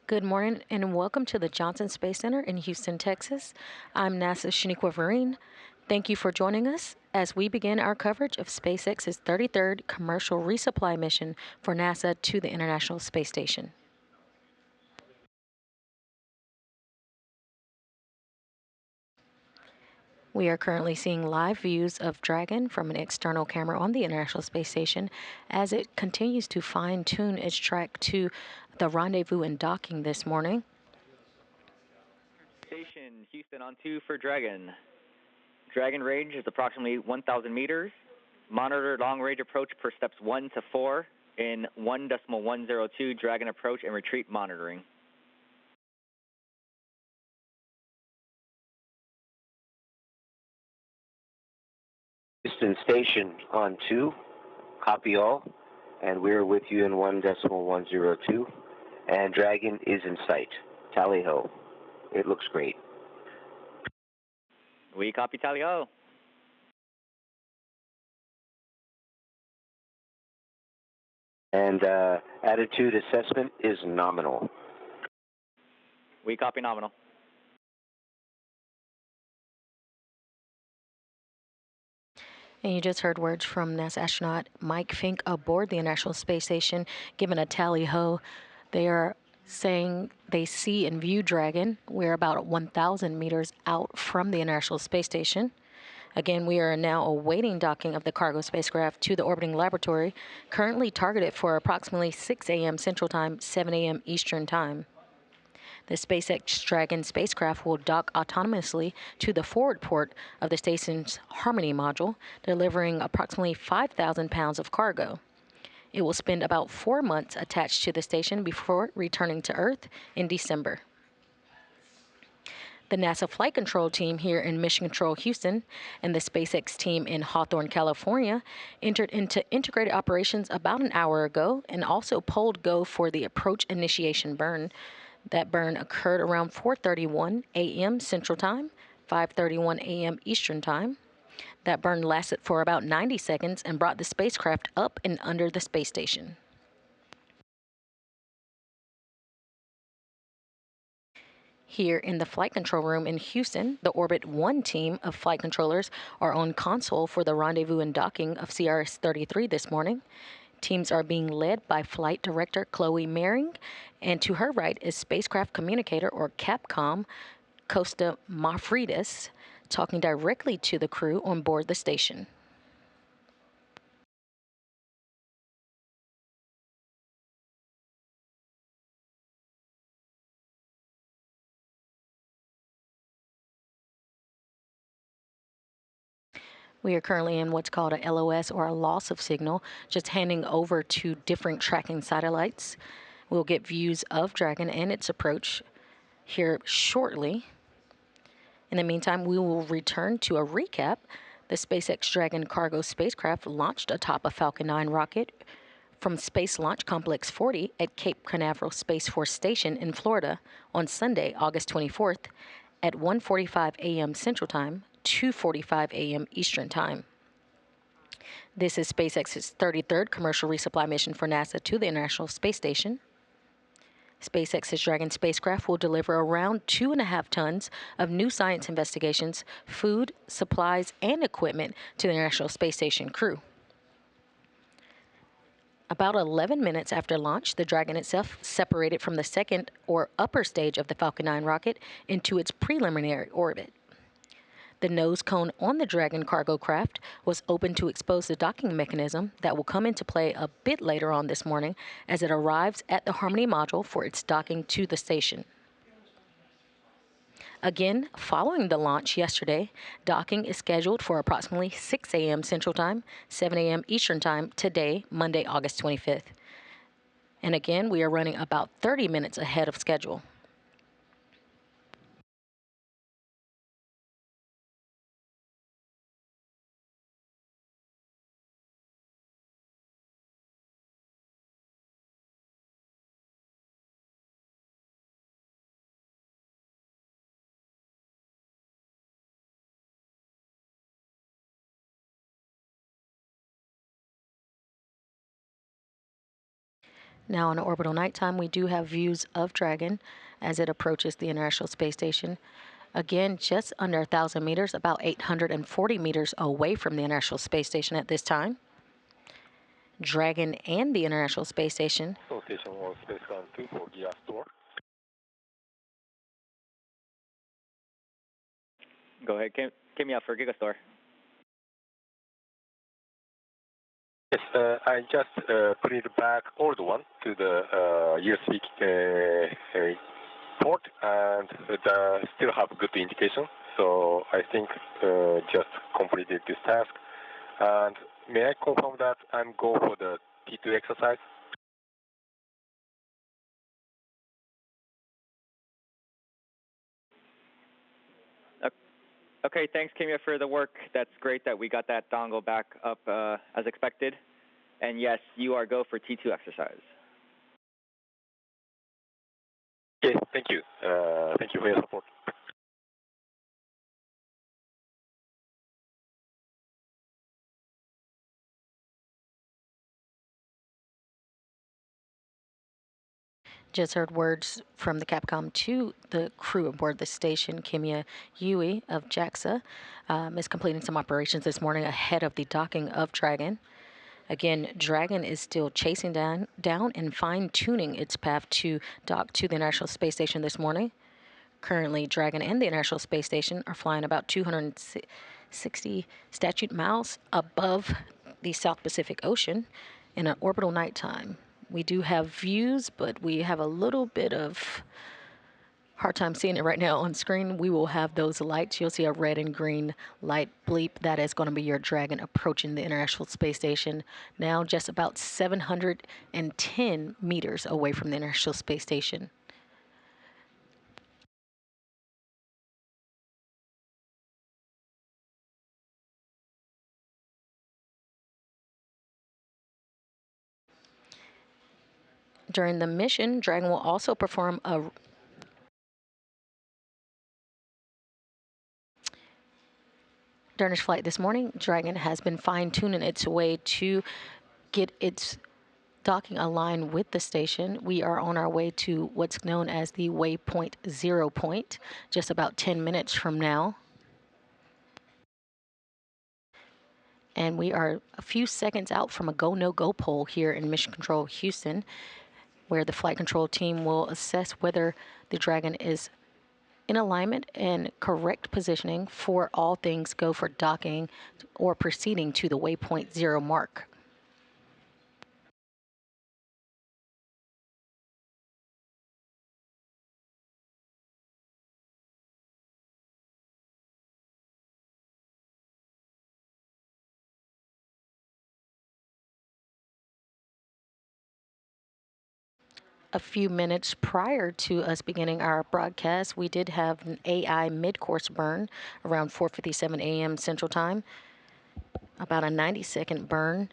Good morning and welcome to the Johnson Space Center in Houston, Texas. I'm NASA's Shaniqua Vereen. Thank you for joining us as we begin our coverage of SpaceX's 33rd commercial resupply mission for NASA to the International Space Station. We are currently seeing live views of Dragon from an external camera on the International Space Station as it continues to fine-tune its track to the rendezvous and docking this morning. Station, Houston on 2 for Dragon. Dragon range is approximately 1,000 meters. Monitor long-range approach per steps 1 to 4 in 1.102 Dragon approach and retreat monitoring. Houston Station on 2, copy all, and we're with you in 1.102, and Dragon is in sight. Tally ho. It looks great. We copy, tally ho. And attitude assessment is nominal. We copy, nominal. And you just heard words from NASA astronaut Mike Fink aboard the International Space Station, giving a tally ho. They are saying they see and view Dragon. We're about 1,000 meters out from the International Space Station. Again, we are now awaiting docking of the cargo spacecraft to the orbiting laboratory, currently targeted for approximately 6 a.m. Central Time, 7 a.m. Eastern Time. The SpaceX Dragon spacecraft will dock autonomously to the forward port of the station's Harmony module, delivering approximately 5,000 pounds of cargo. It will spend about 4 months attached to the station before returning to Earth in December. The NASA Flight Control team here in Mission Control, Houston, and the SpaceX team in Hawthorne, California, entered into integrated operations about an hour ago and also pulled go for the approach initiation burn. That burn occurred around 4:31 a.m. Central Time, 5:31 a.m. Eastern Time. That burn lasted for about 90 seconds and brought the spacecraft up and under the space station. Here in the flight control room in Houston, the Orbit 1 team of flight controllers are on console for the rendezvous and docking of CRS-33 this morning. Teams are being led by Flight Director Chloe Mehring, and to her right is Spacecraft Communicator, or CAPCOM, Costa Mafridis, talking directly to the crew on board the station. We are currently in what's called a LOS, or a loss of signal, just handing over to different tracking satellites. We'll get views of Dragon and its approach here shortly. In the meantime, we will return to a recap. The SpaceX Dragon cargo spacecraft launched atop a Falcon 9 rocket from Space Launch Complex 40 at Cape Canaveral Space Force Station in Florida on Sunday, August 24th at 1:45 a.m. Central Time, 2:45 a.m. Eastern Time. This is SpaceX's 33rd commercial resupply mission for NASA to the International Space Station. SpaceX's Dragon spacecraft will deliver around 2.5 tons of new science investigations, food, supplies, and equipment to the International Space Station crew. About 11 minutes after launch, the Dragon itself separated from the second or upper stage of the Falcon 9 rocket into its preliminary orbit. The nose cone on the Dragon cargo craft was open to expose the docking mechanism that will come into play a bit later on this morning as it arrives at the Harmony module for its docking to the station. Again, following the launch yesterday, docking is scheduled for approximately 6 a.m. Central Time, 7 a.m. Eastern Time today, Monday, August 25th. And again, we are running about 30 minutes ahead of schedule. Now, in orbital nighttime, we do have views of Dragon as it approaches the International Space Station. Again, just under 1,000 meters, about 840 meters away from the International Space Station at this time. Dragon and the International Space Station. Station 1, spacecraft 2 for gear store. Go ahead, give me up for Gigastore. Yes, I just put it back old one to the USB port, and still have good indication. So I think just completed this task. And may I confirm that I'm going for the T2 exercise? Okay, thanks, Kimia, for the work. That's great that we got that dongle back up as expected. And yes, you are go for T2 exercise. Okay, thank you. Thank you for your support. Just heard words from the Capcom to the crew aboard the station. Kimia Yui of JAXA is completing some operations this morning ahead of the docking of Dragon. Again, Dragon is still chasing down and fine-tuning its path to dock to the International Space Station this morning. Currently, Dragon and the International Space Station are flying about 260 statute miles above the South Pacific Ocean in an orbital nighttime. We do have views, but we have a little bit of hard time seeing it right now on screen. We will have those lights. You'll see a red and green light bleep. That is going to be your Dragon approaching the International Space Station. Now just about 710 meters away from the International Space Station. During the mission, Dragon will also perform a during its flight this morning. Dragon has been fine-tuning its way to get its docking aligned with the station. We are on our way to what's known as the waypoint 0 point, just about 10 minutes from now. And we are a few seconds out from a go, no-go poll here in Mission Control Houston, where the flight control team will assess whether the Dragon is in alignment and correct positioning for all things go for docking or proceeding to the waypoint 0 mark. A few minutes prior to us beginning our broadcast, we did have an AI mid-course burn around 4:57 a.m. Central Time, about a 90-second burn.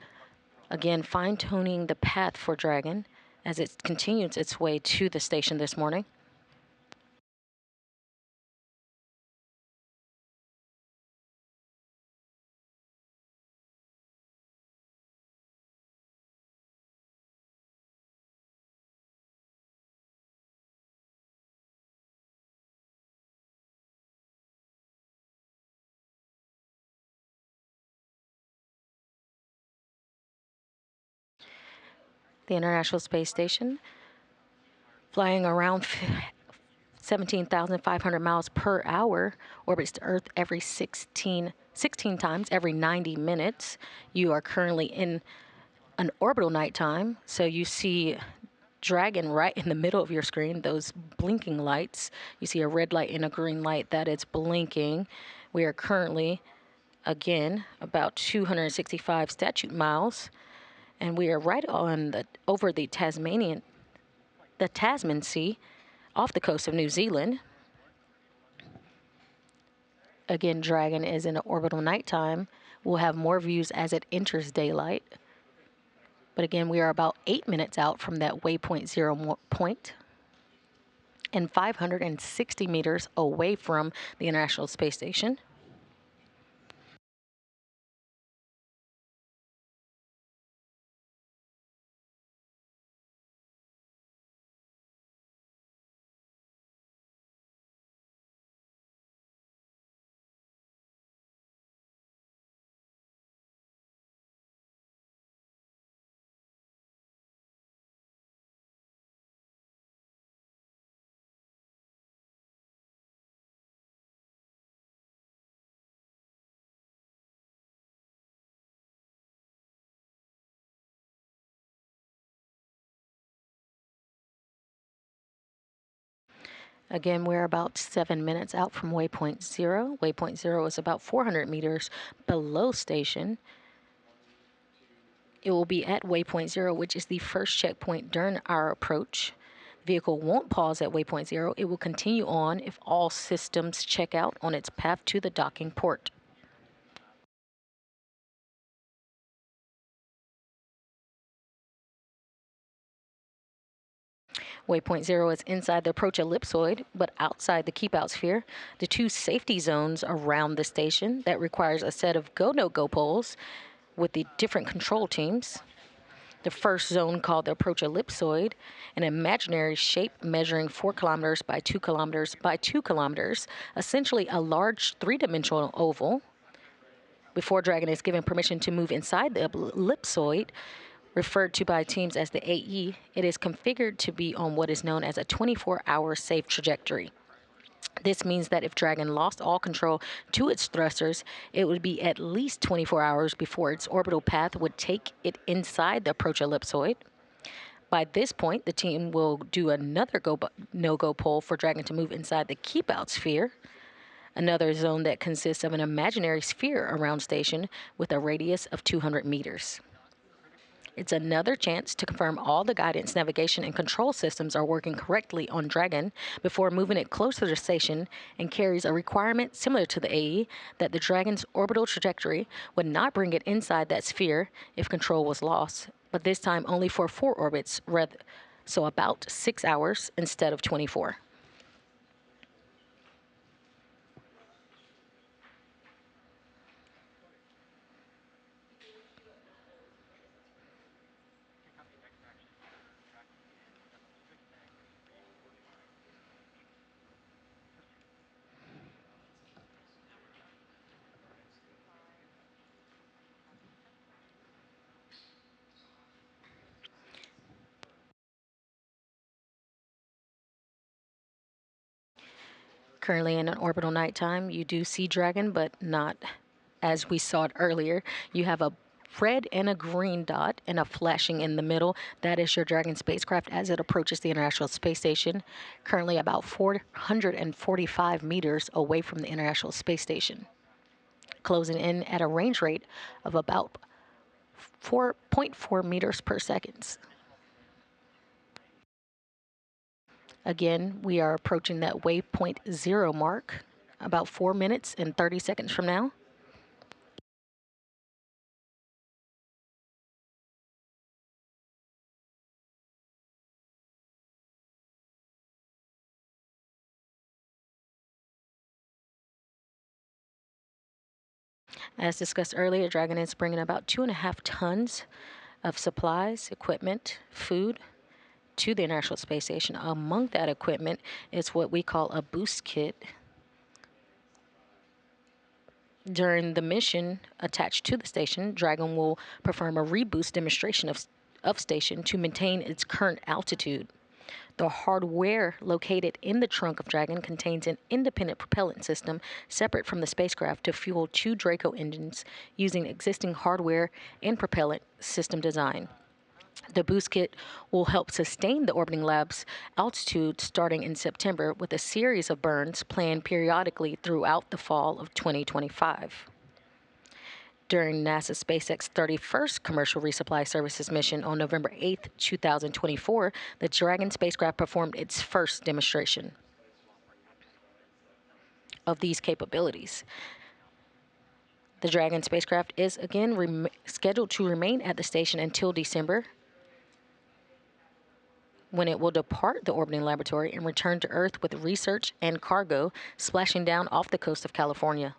Again, fine-tuning the path for Dragon as it continues its way to the station this morning. The International Space Station flying around 17,500 miles per hour, orbits the Earth every 16 times every 90 minutes. You are currently in an orbital nighttime, so you see Dragon right in the middle of your screen, those blinking lights. You see a red light and a green light that is blinking. We are currently, again, about 265 statute miles, and we are right on over the Tasman Sea, off the coast of New Zealand. Again, Dragon is in an orbital nighttime. We'll have more views as it enters daylight. But again, we are about 8 minutes out from that waypoint 0 point and 560 meters away from the International Space Station. Again, we're about 7 minutes out from waypoint 0. Waypoint 0 is about 400 meters below station. It will be at waypoint 0, which is the first checkpoint during our approach. The vehicle won't pause at waypoint 0. It will continue on if all systems check out on its path to the docking port. Waypoint 0 is inside the approach ellipsoid, but outside the keep-out sphere. The two safety zones around the station that requires a set of go-no-go poles with the different control teams. The first zone, called the approach ellipsoid, an imaginary shape measuring 4 kilometers by 2 kilometers by 2 kilometers, essentially a large three-dimensional oval. Before Dragon is given permission to move inside the ellipsoid, referred to by teams as the AE, it is configured to be on what is known as a 24-hour safe trajectory. This means that if Dragon lost all control to its thrusters, it would be at least 24 hours before its orbital path would take it inside the approach ellipsoid. By this point, the team will do another no-go poll for Dragon to move inside the keep-out sphere, another zone that consists of an imaginary sphere around station with a radius of 200 meters. It's another chance to confirm all the guidance, navigation, and control systems are working correctly on Dragon before moving it closer to the station, and carries a requirement similar to the AE that the Dragon's orbital trajectory would not bring it inside that sphere if control was lost, but this time only for 4 orbits, so about 6 hours instead of 24. Currently in an orbital nighttime, you do see Dragon, but not as we saw it earlier. You have a red and a green dot and a flashing in the middle. That is your Dragon spacecraft as it approaches the International Space Station, currently about 445 meters away from the International Space Station, closing in at a range rate of about 4.4 meters per second. Again, we are approaching that waypoint 0 mark about 4 minutes and 30 seconds from now. As discussed earlier, Dragon is bringing about 2.5 tons of supplies, equipment, food to the International Space Station. Among that equipment is what we call a boost kit. During the mission attached to the station, Dragon will perform a reboost demonstration of station to maintain its current altitude. The hardware located in the trunk of Dragon contains an independent propellant system separate from the spacecraft to fuel 2 Draco engines using existing hardware and propellant system design. The boost kit will help sustain the orbiting lab's altitude starting in September, with a series of burns planned periodically throughout the fall of 2025. During NASA's SpaceX 31st Commercial Resupply Services mission on November 8, 2024, the Dragon spacecraft performed its first demonstration of these capabilities. The Dragon spacecraft is again scheduled to remain at the station until December, when it will depart the orbiting laboratory and return to Earth with research and cargo, splashing down off the coast of California.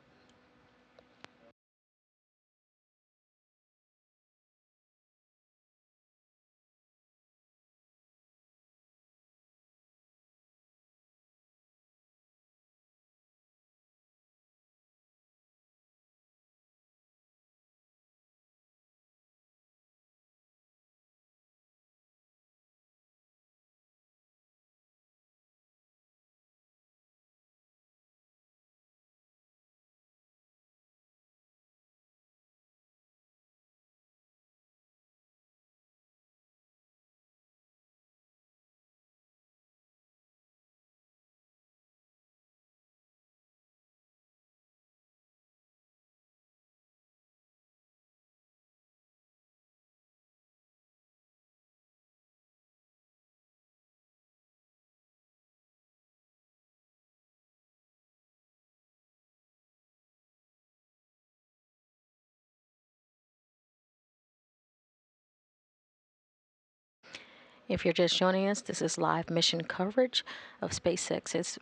If you're just joining us, this is live mission coverage of SpaceX's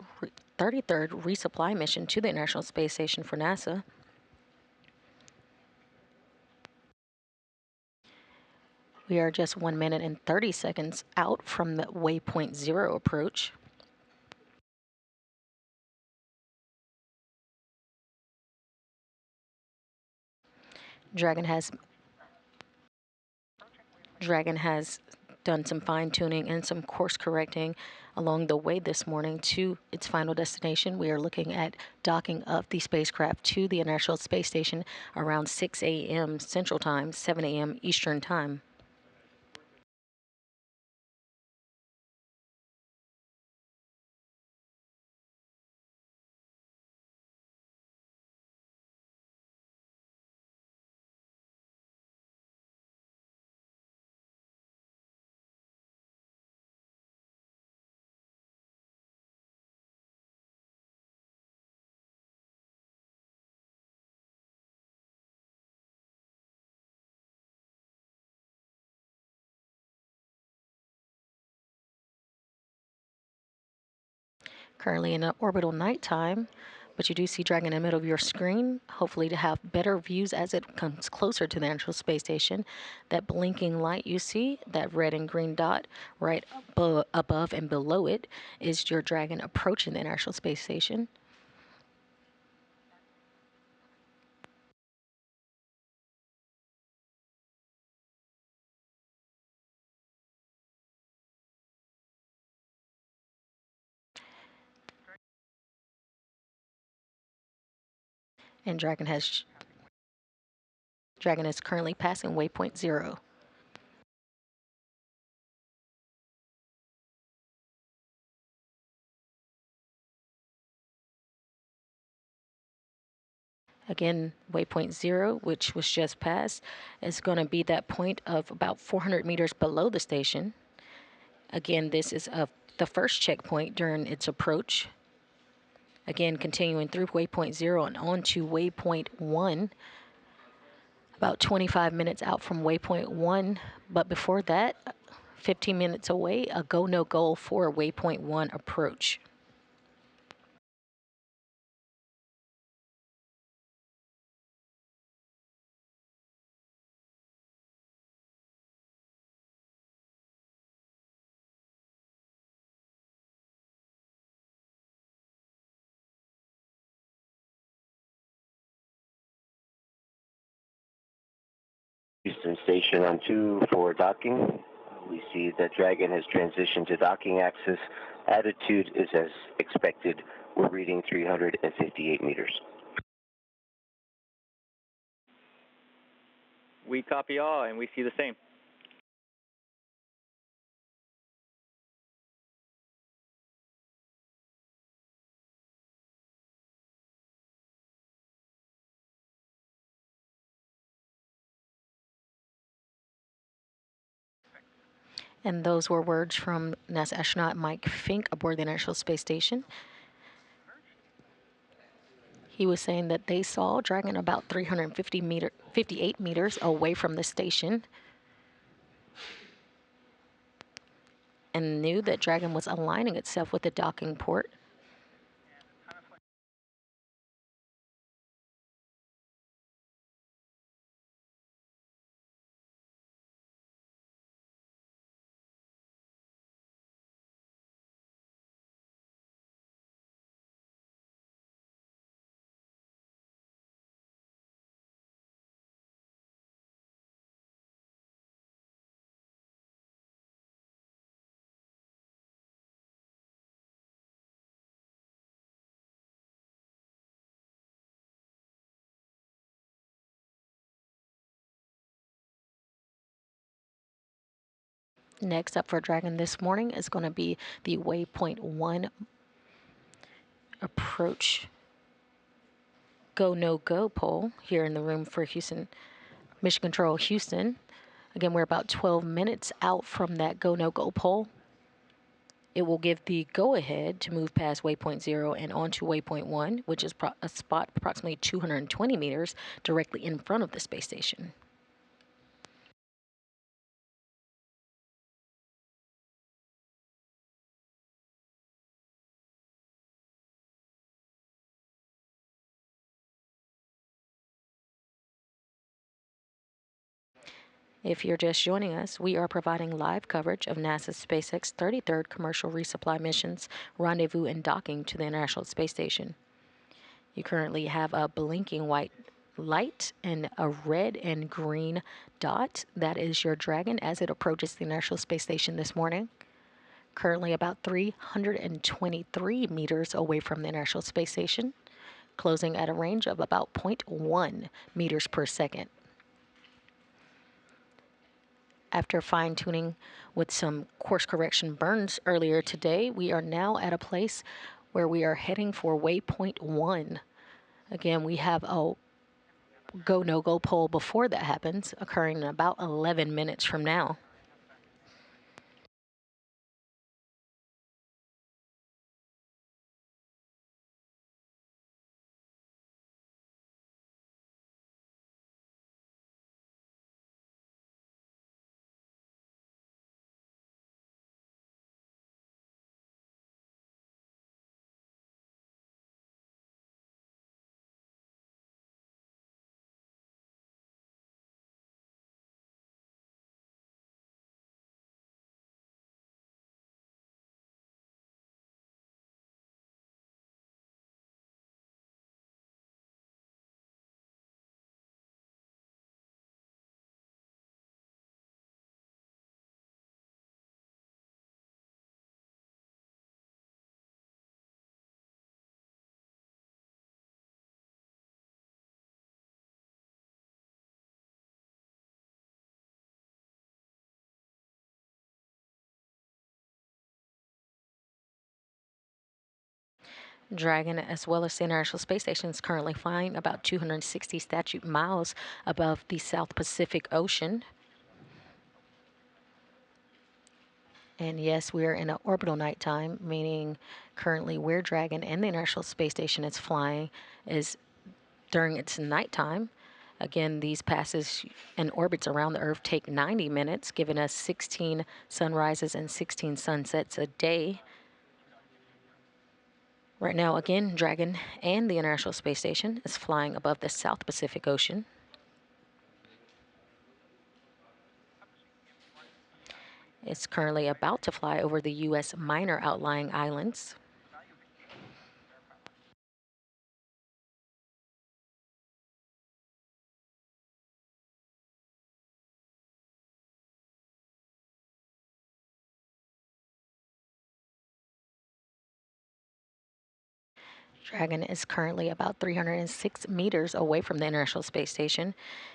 33rd resupply mission to the International Space Station for NASA. We are just 1 minute and 30 seconds out from the waypoint 0 approach. Dragon has done some fine-tuning and some course correcting along the way this morning to its final destination. We are looking at docking of the spacecraft to the International Space Station around 6 a.m. Central Time, 7 a.m. Eastern Time. Currently in an orbital nighttime, but you do see Dragon in the middle of your screen, hopefully to have better views as it comes closer to the International Space Station. That blinking light you see, that red and green dot right above and below it, is your Dragon approaching the International Space Station. And Dragon is currently passing waypoint 0. Again, waypoint 0, which was just passed, is going to be that point of about 400 meters below the station. Again, this is the first checkpoint during its approach. Again, continuing through waypoint 0 and on to waypoint 1, about 25 minutes out from waypoint 1. But before that, 15 minutes away, a go, no go for waypoint 1 approach. Houston Station on 2 for docking. We see that Dragon has transitioned to docking axis. Attitude is as expected. We're reading 358 meters. We copy all, and we see the same. And those were words from NASA astronaut Mike Fink aboard the International Space Station. He was saying that they saw Dragon about 58 meters away from the station and knew that Dragon was aligning itself with the docking port. Next up for Dragon this morning is going to be the waypoint 1 approach go, no go poll here in the room for Houston, Mission Control Houston. Again, we're about 12 minutes out from that go, no go poll. It will give the go-ahead to move past waypoint 0 and onto waypoint 1, which is a spot approximately 220 meters directly in front of the space station. If you're just joining us, we are providing live coverage of NASA's SpaceX 33rd commercial resupply missions, Rendezvous, and docking to the International Space Station. You currently have a blinking white light and a red and green dot. That is your Dragon as it approaches the International Space Station this morning. Currently about 323 meters away from the International Space Station, closing at a range of about 0.1 meters per second. After fine-tuning with some course correction burns earlier today, we are now at a place where we are heading for waypoint 1. Again, we have a go, no-go poll before that happens, occurring in about 11 minutes from now. Dragon, as well as the International Space Station, is currently flying about 260 statute miles above the South Pacific Ocean. And yes, we are in an orbital nighttime, meaning currently where Dragon and the International Space Station is flying is during its nighttime. Again, these passes and orbits around the Earth take 90 minutes, giving us 16 sunrises and 16 sunsets a day. Right now, again, Dragon and the International Space Station is flying above the South Pacific Ocean. It's currently about to fly over the U.S. minor outlying islands. Dragon is currently about 306 meters away from the International Space Station.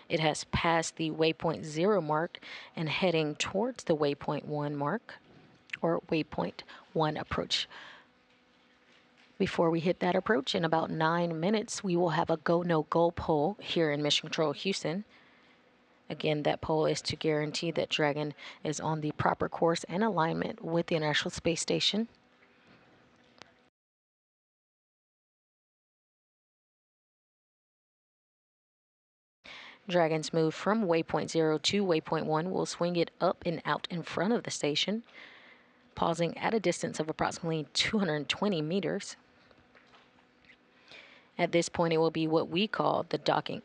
It has passed the waypoint 0 mark and heading towards the waypoint 1 mark, or waypoint 1 approach. Before we hit that approach, in about 9 minutes, we will have a go, no-go poll here in Mission Control Houston. Again, that poll is to guarantee that Dragon is on the proper course and alignment with the International Space Station. Dragon's move from waypoint 0 to waypoint 1 will swing it up and out in front of the station, pausing at a distance of approximately 220 meters. At this point, it will be what we call the docking.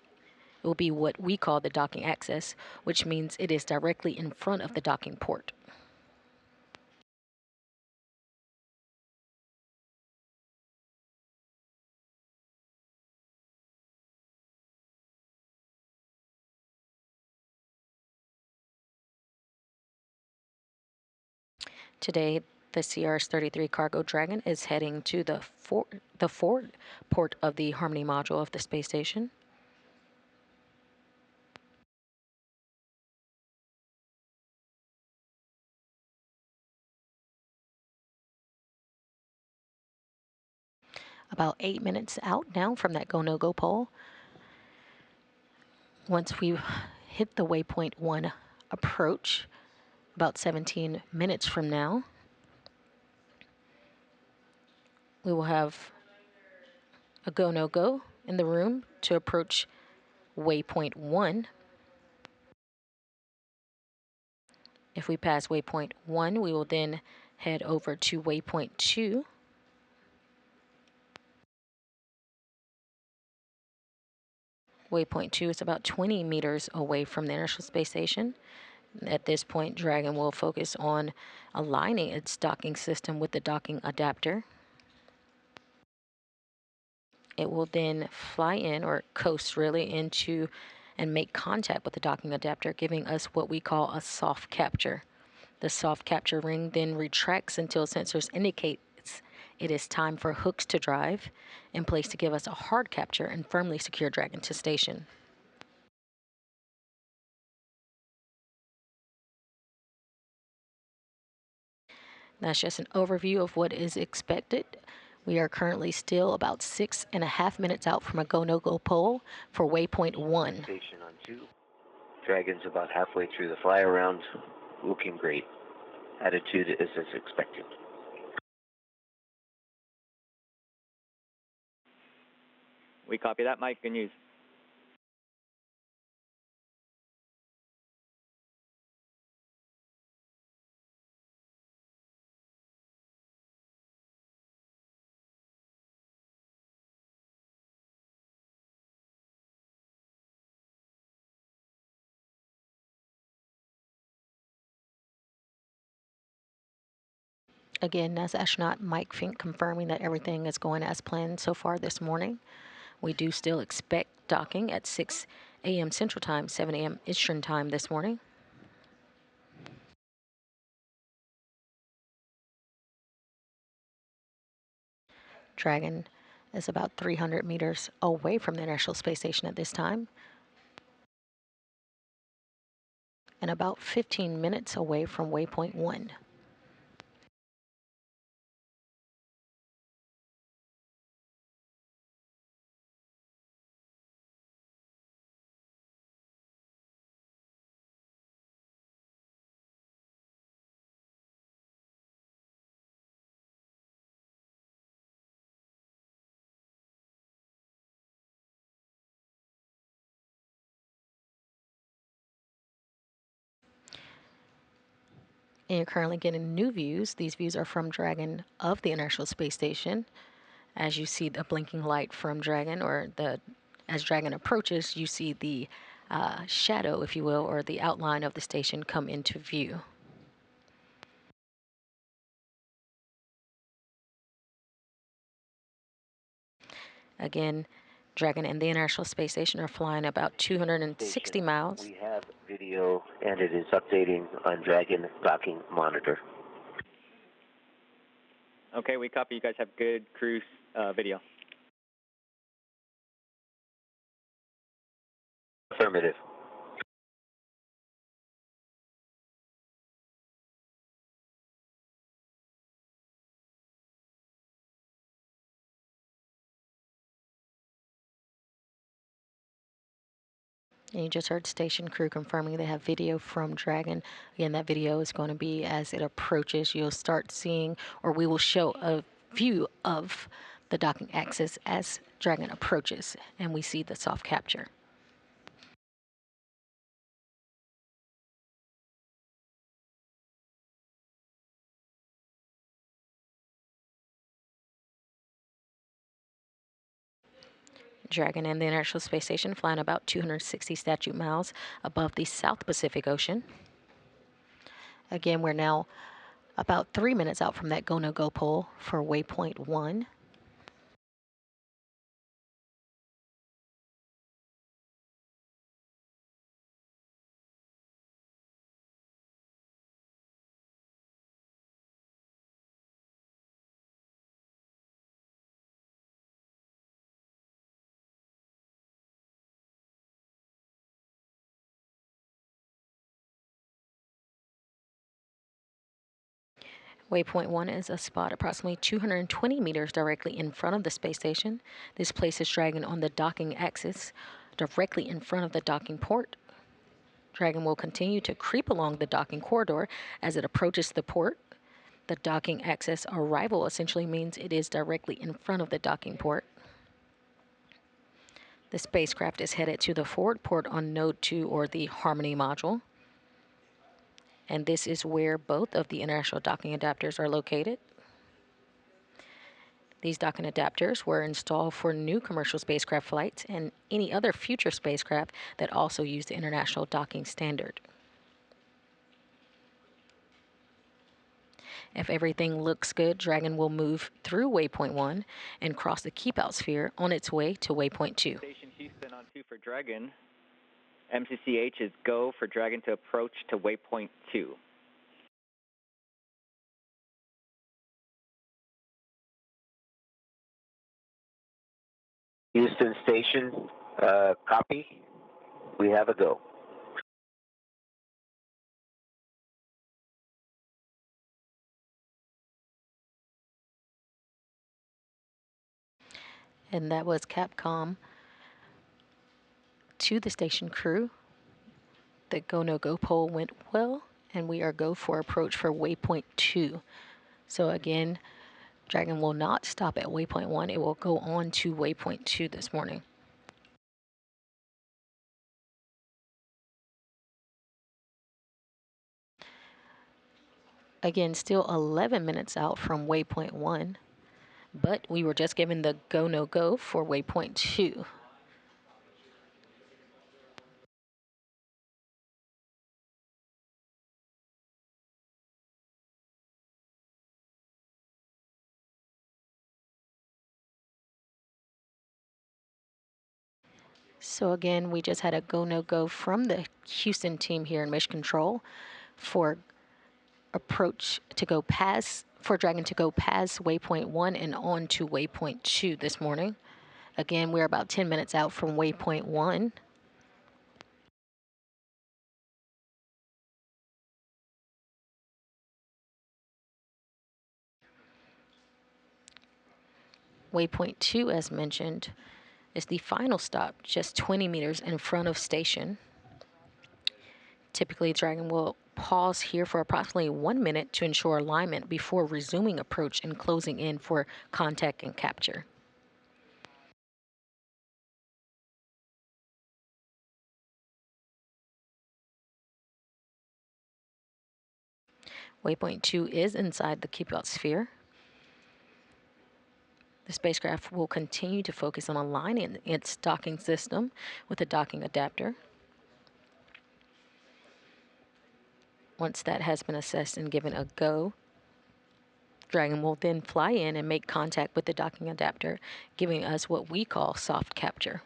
It will be what we call the docking access, which means it is directly in front of the docking port. Today, the CRS-33 cargo Dragon is heading to the forward port of the Harmony module of the space station. About 8 minutes out now from that go, no-go poll. Once we hit the waypoint 1 approach, about 17 minutes from now, we will have a go, no-go in the room to approach waypoint 1. If we pass waypoint 1, we will then head over to waypoint 2. Waypoint 2 is about 20 meters away from the International Space Station. At this point, Dragon will focus on aligning its docking system with the docking adapter. It will then fly in, or coast really, into and make contact with the docking adapter, giving us what we call a soft capture. The soft capture ring then retracts until sensors indicate it is time for hooks to drive in place to give us a hard capture and firmly secure Dragon to station. That's just an overview of what is expected. We are currently still about 6.5 minutes out from a go-no-go pole for waypoint 1. Station on 2. Dragon's about halfway through the fly around, looking great. Attitude is as expected. We copy that, Mike. Good news. Again, that's astronaut Mike Fink confirming that everything is going as planned so far this morning. We do still expect docking at 6 a.m. Central Time, 7 a.m. Eastern Time this morning. Dragon is about 300 meters away from the International Space Station at this time, and about 15 minutes away from waypoint 1. And you're currently getting new views. These views are from Dragon of the International Space Station. As you see the blinking light from Dragon, as Dragon approaches, you see the shadow, if you will, or the outline of the station come into view. Again, Dragon and the International Space Station are flying about 260 miles. We have video, and it is updating on Dragon docking monitor. Okay, we copy. You guys have good cruise video. Affirmative. And you just heard station crew confirming they have video from Dragon. Again, that video is going to be as it approaches. You'll start seeing, or we will show a view of the docking axis as Dragon approaches, and we see the soft capture. Dragon and the International Space Station flying about 260 statute miles above the South Pacific Ocean. Again, we're now about 3 minutes out from that go-no-go pole for waypoint 1. Waypoint 1 is a spot approximately 220 meters directly in front of the space station. This places Dragon on the docking axis, directly in front of the docking port. Dragon will continue to creep along the docking corridor as it approaches the port. The docking axis arrival essentially means it is directly in front of the docking port. The spacecraft is headed to the forward port on Node 2, or the Harmony module. And this is where both of the international docking adapters are located. These docking adapters were installed for new commercial spacecraft flights and any other future spacecraft that also use the International Docking Standard. If everything looks good, Dragon will move through waypoint 1 and cross the keep-out sphere on its way to waypoint 2. Station Houston on 2 for Dragon. MCCH is go for Dragon to approach to waypoint 2. Houston Station, copy. We have a go. And that was Capcom to the station crew. The go no go poll went well, and we are go for approach for waypoint 2. So again, Dragon will not stop at waypoint 1. It will go on to waypoint 2 this morning. Again, still 11 minutes out from waypoint 1, but we were just given the go no go for waypoint 2. So again, we just had a go no go from the Houston team here in Mission Control for approach to go past, for Dragon to go past waypoint 1 and on to waypoint 2 this morning. Again, we're about 10 minutes out from waypoint 1. Waypoint 2, as mentioned, is the final stop, just 20 meters in front of station. Typically, Dragon will pause here for approximately 1 minute to ensure alignment before resuming approach and closing in for contact and capture. Waypoint 2 is inside the keep-out sphere. The spacecraft will continue to focus on aligning its docking system with a docking adapter. Once that has been assessed and given a go, Dragon will then fly in and make contact with the docking adapter, giving us what we call soft capture.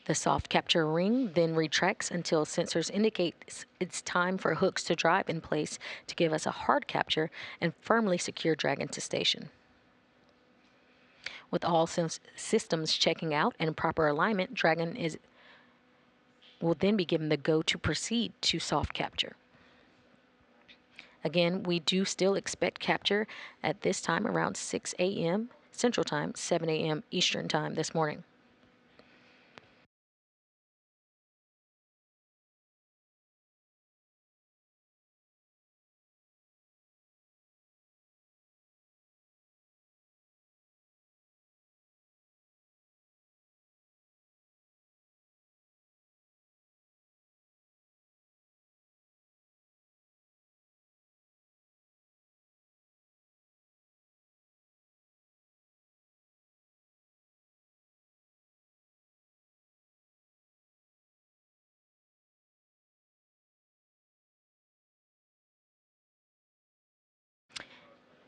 The soft capture ring then retracts until sensors indicate it's time for hooks to drive in place to give us a hard capture and firmly secure Dragon to station. With all systems checking out and proper alignment, Dragon will then be given the go to proceed to soft capture. Again, we do still expect capture at this time around 6 a.m. Central Time, 7 a.m. Eastern Time this morning.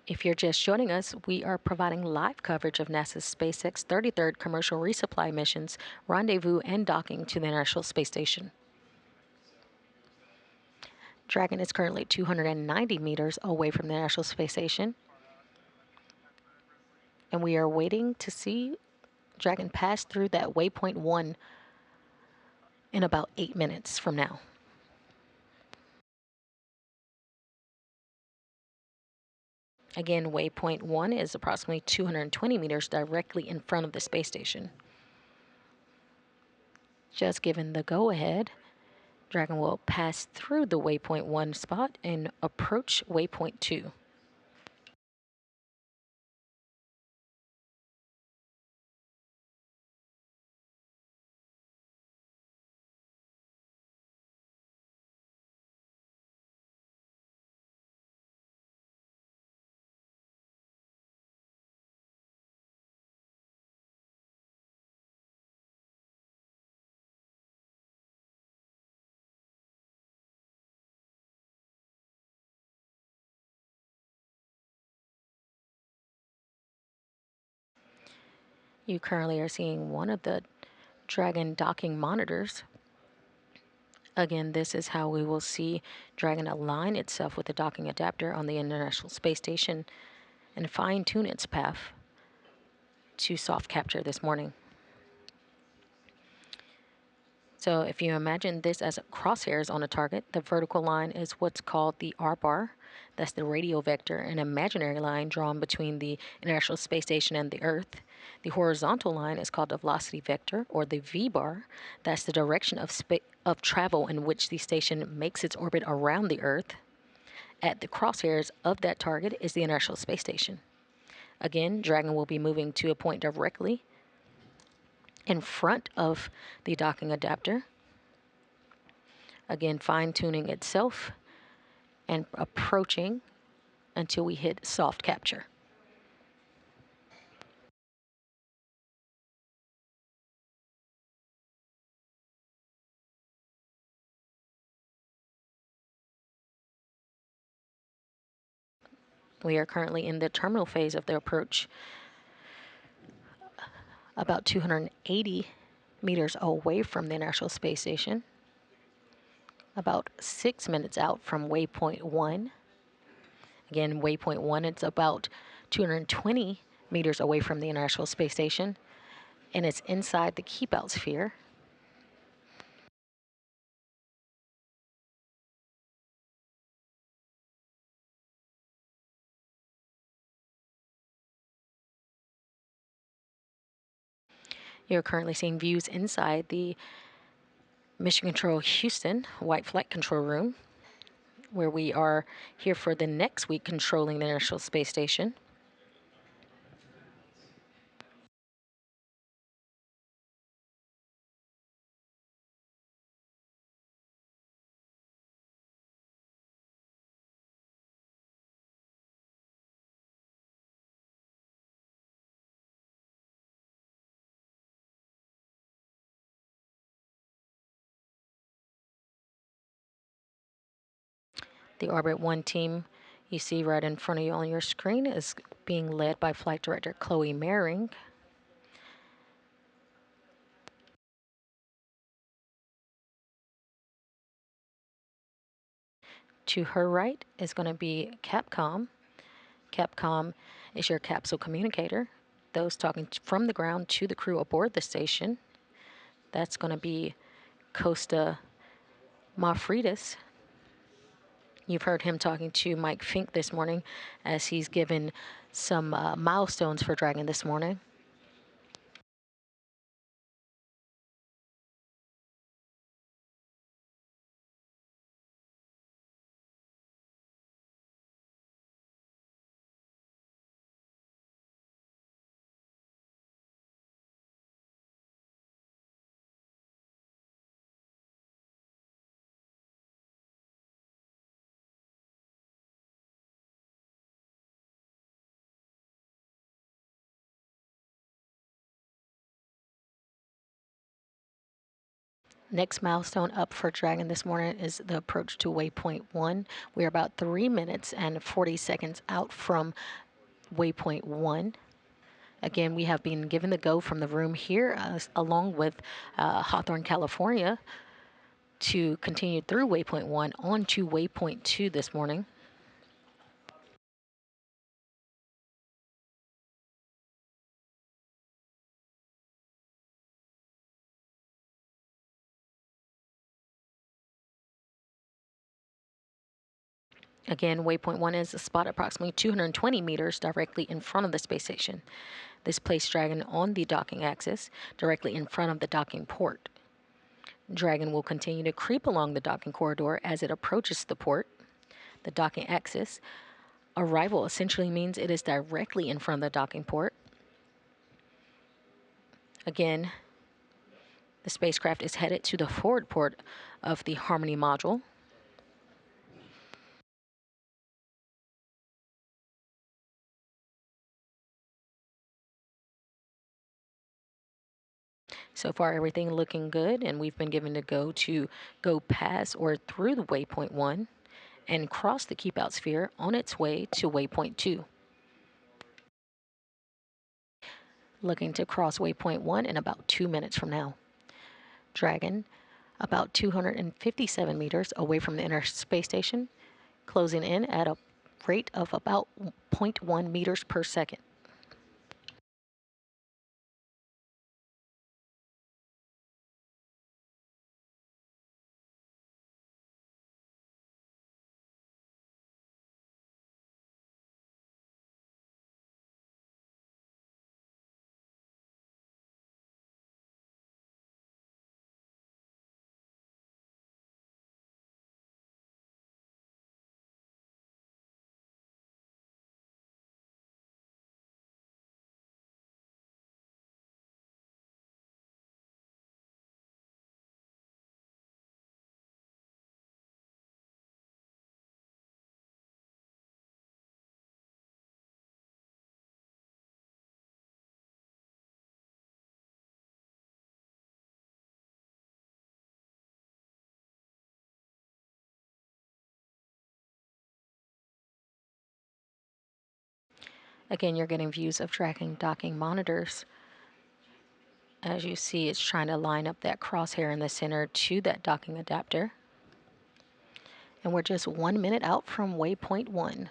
If you're just joining us, we are providing live coverage of NASA's SpaceX 33rd commercial resupply missions, Rendezvous, and docking to the International Space Station. Dragon is currently 290 meters away from the International Space Station, and we are waiting to see Dragon pass through that waypoint 1 in about 8 minutes from now. Again, waypoint 1 is approximately 220 meters directly in front of the space station. Just given the go-ahead, Dragon will pass through the waypoint 1 spot and approach waypoint 2. You currently are seeing one of the Dragon docking monitors. Again, this is how we will see Dragon align itself with the docking adapter on the International Space Station and fine-tune its path to soft capture this morning. So if you imagine this as crosshairs on a target, the vertical line is what's called the R bar. That's the radio vector, an imaginary line drawn between the International Space Station and the Earth. The horizontal line is called the velocity vector, or the V bar. That's the direction of travel in which the station makes its orbit around the Earth. At the crosshairs of that target is the International Space Station. Again, Dragon will be moving to a point directly in front of the docking adapter. Again, fine-tuning itself and approaching until we hit soft capture. We are currently in the terminal phase of the approach, about 280 meters away from the International Space Station, about 6 minutes out from waypoint 1. Again, waypoint 1, it's about 220 meters away from the International Space Station, and it's inside the keep-out sphere. You're currently seeing views inside the Mission Control Houston White Flight Control Room, where we are here for the next week controlling the International Space Station. The Orbit 1 team you see right in front of you on your screen is being led by Flight Director Chloe Mehring. To her right is going to be Capcom. Capcom is your capsule communicator, those talking from the ground to the crew aboard the station. That's going to be Costa Mafridis. You've heard him talking to Mike Fink this morning as he's given some milestones for Dragon this morning. Next milestone up for Dragon this morning is the approach to waypoint 1. We're about 3 minutes and 40 seconds out from waypoint 1. Again, we have been given the go from the room here, along with Hawthorne, California, to continue through waypoint 1 on to waypoint 2 this morning. Again, waypoint 1 is a spot approximately 220 meters directly in front of the space station. This placed Dragon on the docking axis, directly in front of the docking port. Dragon will continue to creep along the docking corridor as it approaches the port. The docking axis. Arrival essentially means it is directly in front of the docking port. Again, the spacecraft is headed to the forward port of the Harmony module. So far, everything looking good, and we've been given the go to go past or through the waypoint 1 and cross the keep out sphere on its way to waypoint 2. looking to cross waypoint 1 in about 2 minutes from now. Dragon, about 257 meters away from the International Space Station, closing in at a rate of about 0.1 meters per second. Again, you're getting views of Dragon docking monitors. As you see, it's trying to line up that crosshair in the center to that docking adapter. And we're just 1 minute out from waypoint 1.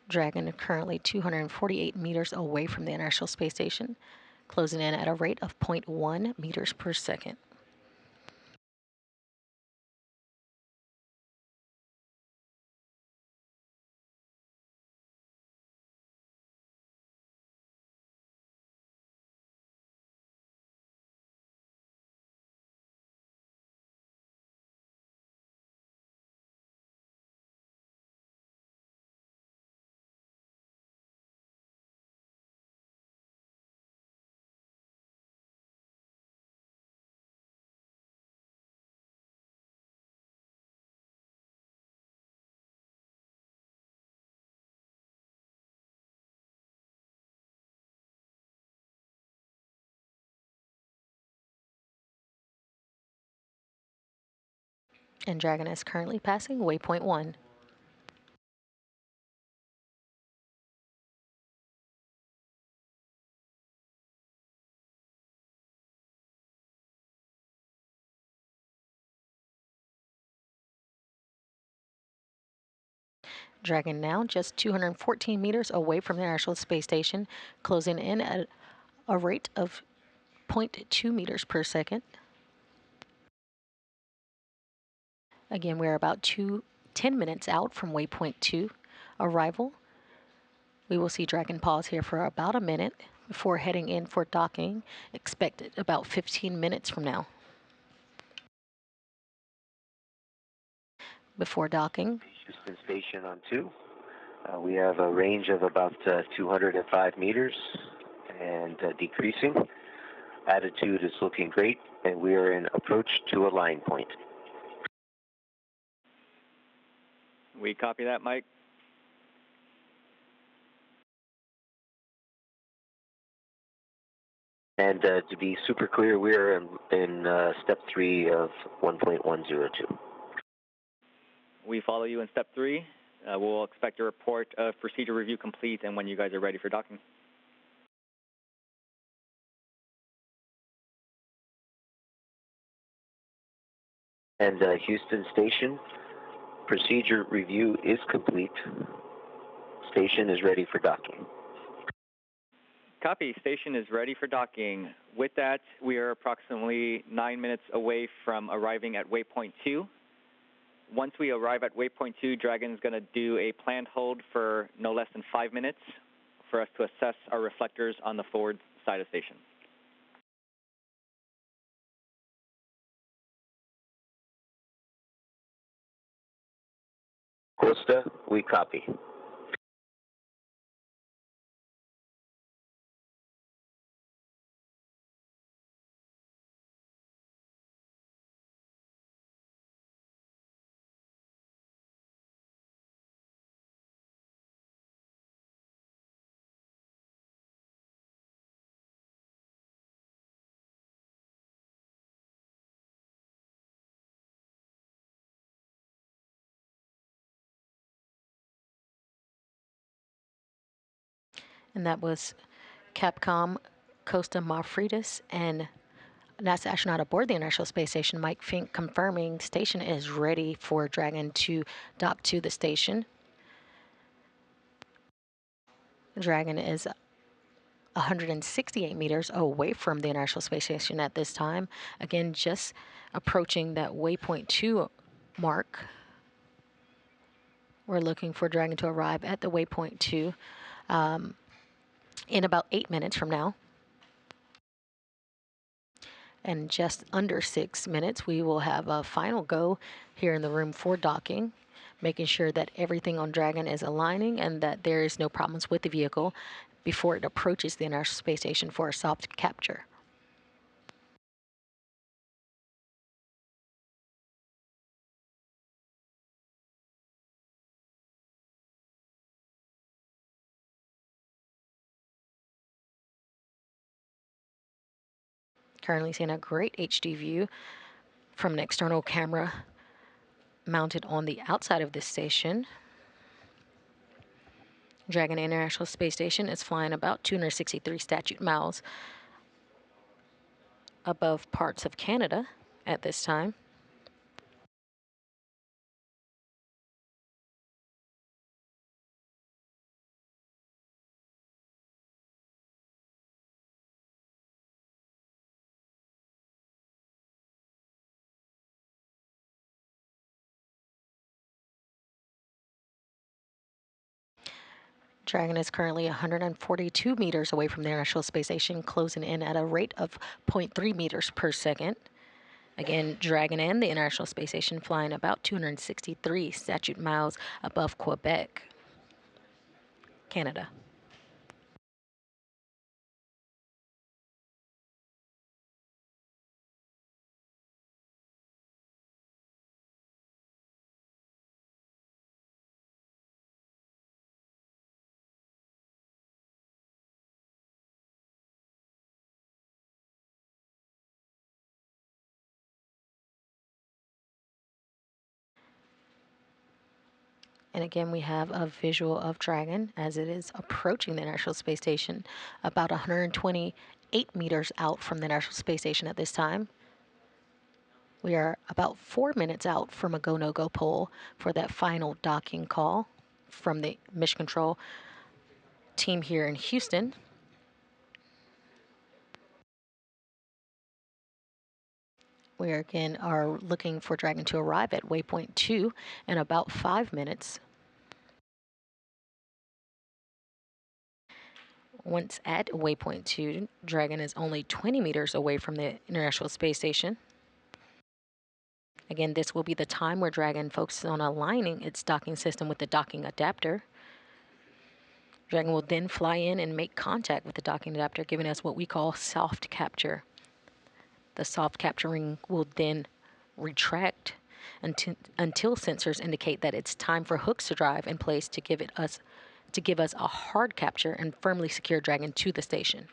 Dragon is currently 248 meters away from the International Space Station, closing in at a rate of 0.1 meters per second. And Dragon is currently passing waypoint 1. Dragon now just 214 meters away from the International Space Station, closing in at a rate of 0.2 meters per second. Again, we're about 10 minutes out from waypoint 2 arrival. We will see Dragon pause here for about a minute before heading in for docking, expected about 15 minutes from now. Before docking, Houston Station on 2. We have a range of about 205 meters and decreasing. Attitude is looking great, and we are in approach to a line point. We copy that, Mike. And to be super clear, we are in step 3 of 1.102. We follow you in step 3. We'll expect a report of procedure review complete and when you guys are ready for docking. And Houston Station, procedure review is complete. Station is ready for docking. Copy. Station is ready for docking. With that, we are approximately 9 minutes away from arriving at waypoint 2. Once we arrive at waypoint 2, Dragon's going to do a planned hold for no less than 5 minutes for us to assess our reflectors on the forward side of station. Costa, we copy. and that was Capcom, Costa Malfridis, and NASA astronaut aboard the International Space Station, Mike Fink, confirming station is ready for Dragon to dock to the station. Dragon is 168 meters away from the International Space Station at this time. Again, just approaching that waypoint 2 mark. We're looking for Dragon to arrive at the waypoint 2 in about 8 minutes from now. And just under 6 minutes, we will have a final go here in the room for docking, making sure that everything on Dragon is aligning and that there is no problems with the vehicle before it approaches the International Space Station for a soft capture. Currently seeing a great HD view from an external camera mounted on the outside of this station. Dragon International Space Station is flying about 263 statute miles above parts of Canada at this time. Dragon is currently 142 meters away from the International Space Station, closing in at a rate of 0.3 meters per second. Again, Dragon and the International Space Station flying about 263 statute miles above Quebec, Canada. And again, we have a visual of Dragon as it is approaching the International Space Station, about 128 meters out from the International Space Station at this time. We are about 4 minutes out from a go-no-go poll for that final docking call from the Mission Control team here in Houston. We are looking for Dragon to arrive at waypoint 2 in about 5 minutes. Once at waypoint 2, Dragon is only 20 meters away from the International Space Station. Again, this will be the time where Dragon focuses on aligning its docking system with the docking adapter. Dragon will then fly in and make contact with the docking adapter, giving us what we call soft capture. The soft capturing will then retract until sensors indicate that it's time for hooks to drive in place to give us a hard capture and firmly secure Dragon to the station.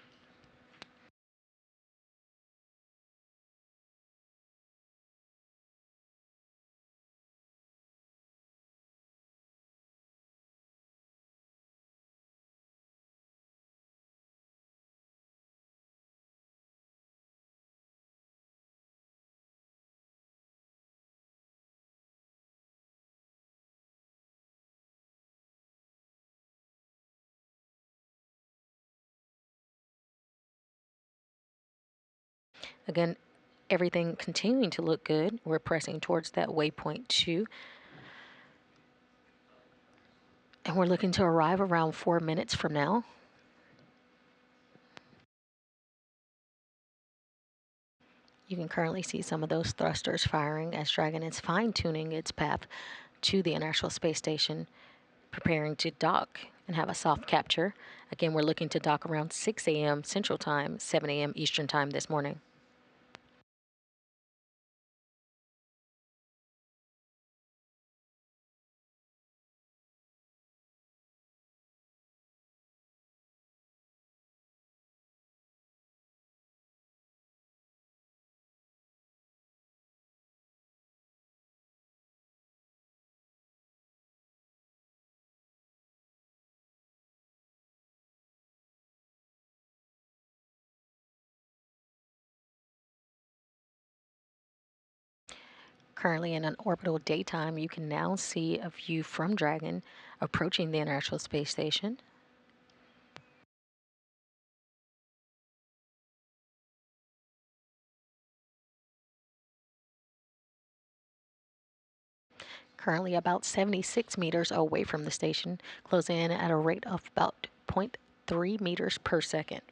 Again, everything continuing to look good. We're pressing towards that waypoint 2. And we're looking to arrive around 4 minutes from now. You can currently see some of those thrusters firing as Dragon is fine-tuning its path to the International Space Station, preparing to dock and have a soft capture. Again, we're looking to dock around 6 a.m. Central Time, 7 a.m. Eastern Time this morning. Currently in an orbital daytime, you can now see a view from Dragon approaching the International Space Station. Currently about 76 meters away from the station, closing in at a rate of about 0.3 meters per second.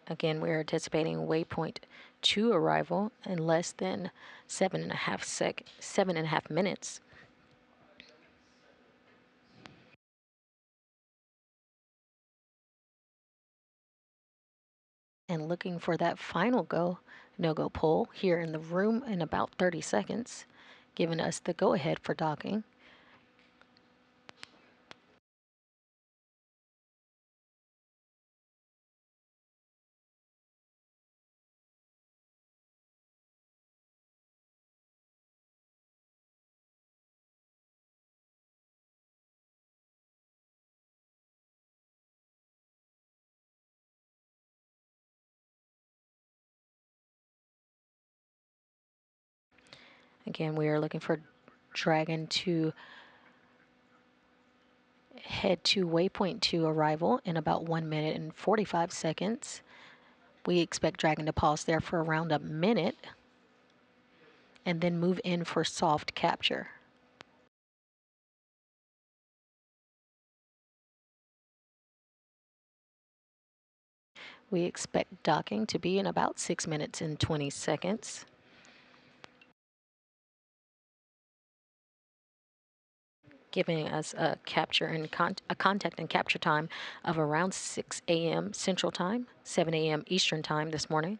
Again, we're anticipating waypoint 2 arrival in less than 7.5 minutes. And looking for that final no-go pull here in the room in about 30 seconds, giving us the go-ahead for docking. Again, we are looking for Dragon to head to waypoint 2 arrival in about 1 minute and 45 seconds. We expect Dragon to pause there for around a minute and then move in for soft capture. We expect docking to be in about 6 minutes and 20 seconds. Giving us a capture and a contact and capture time of around 6 a.m. Central Time, 7 a.m. Eastern Time this morning.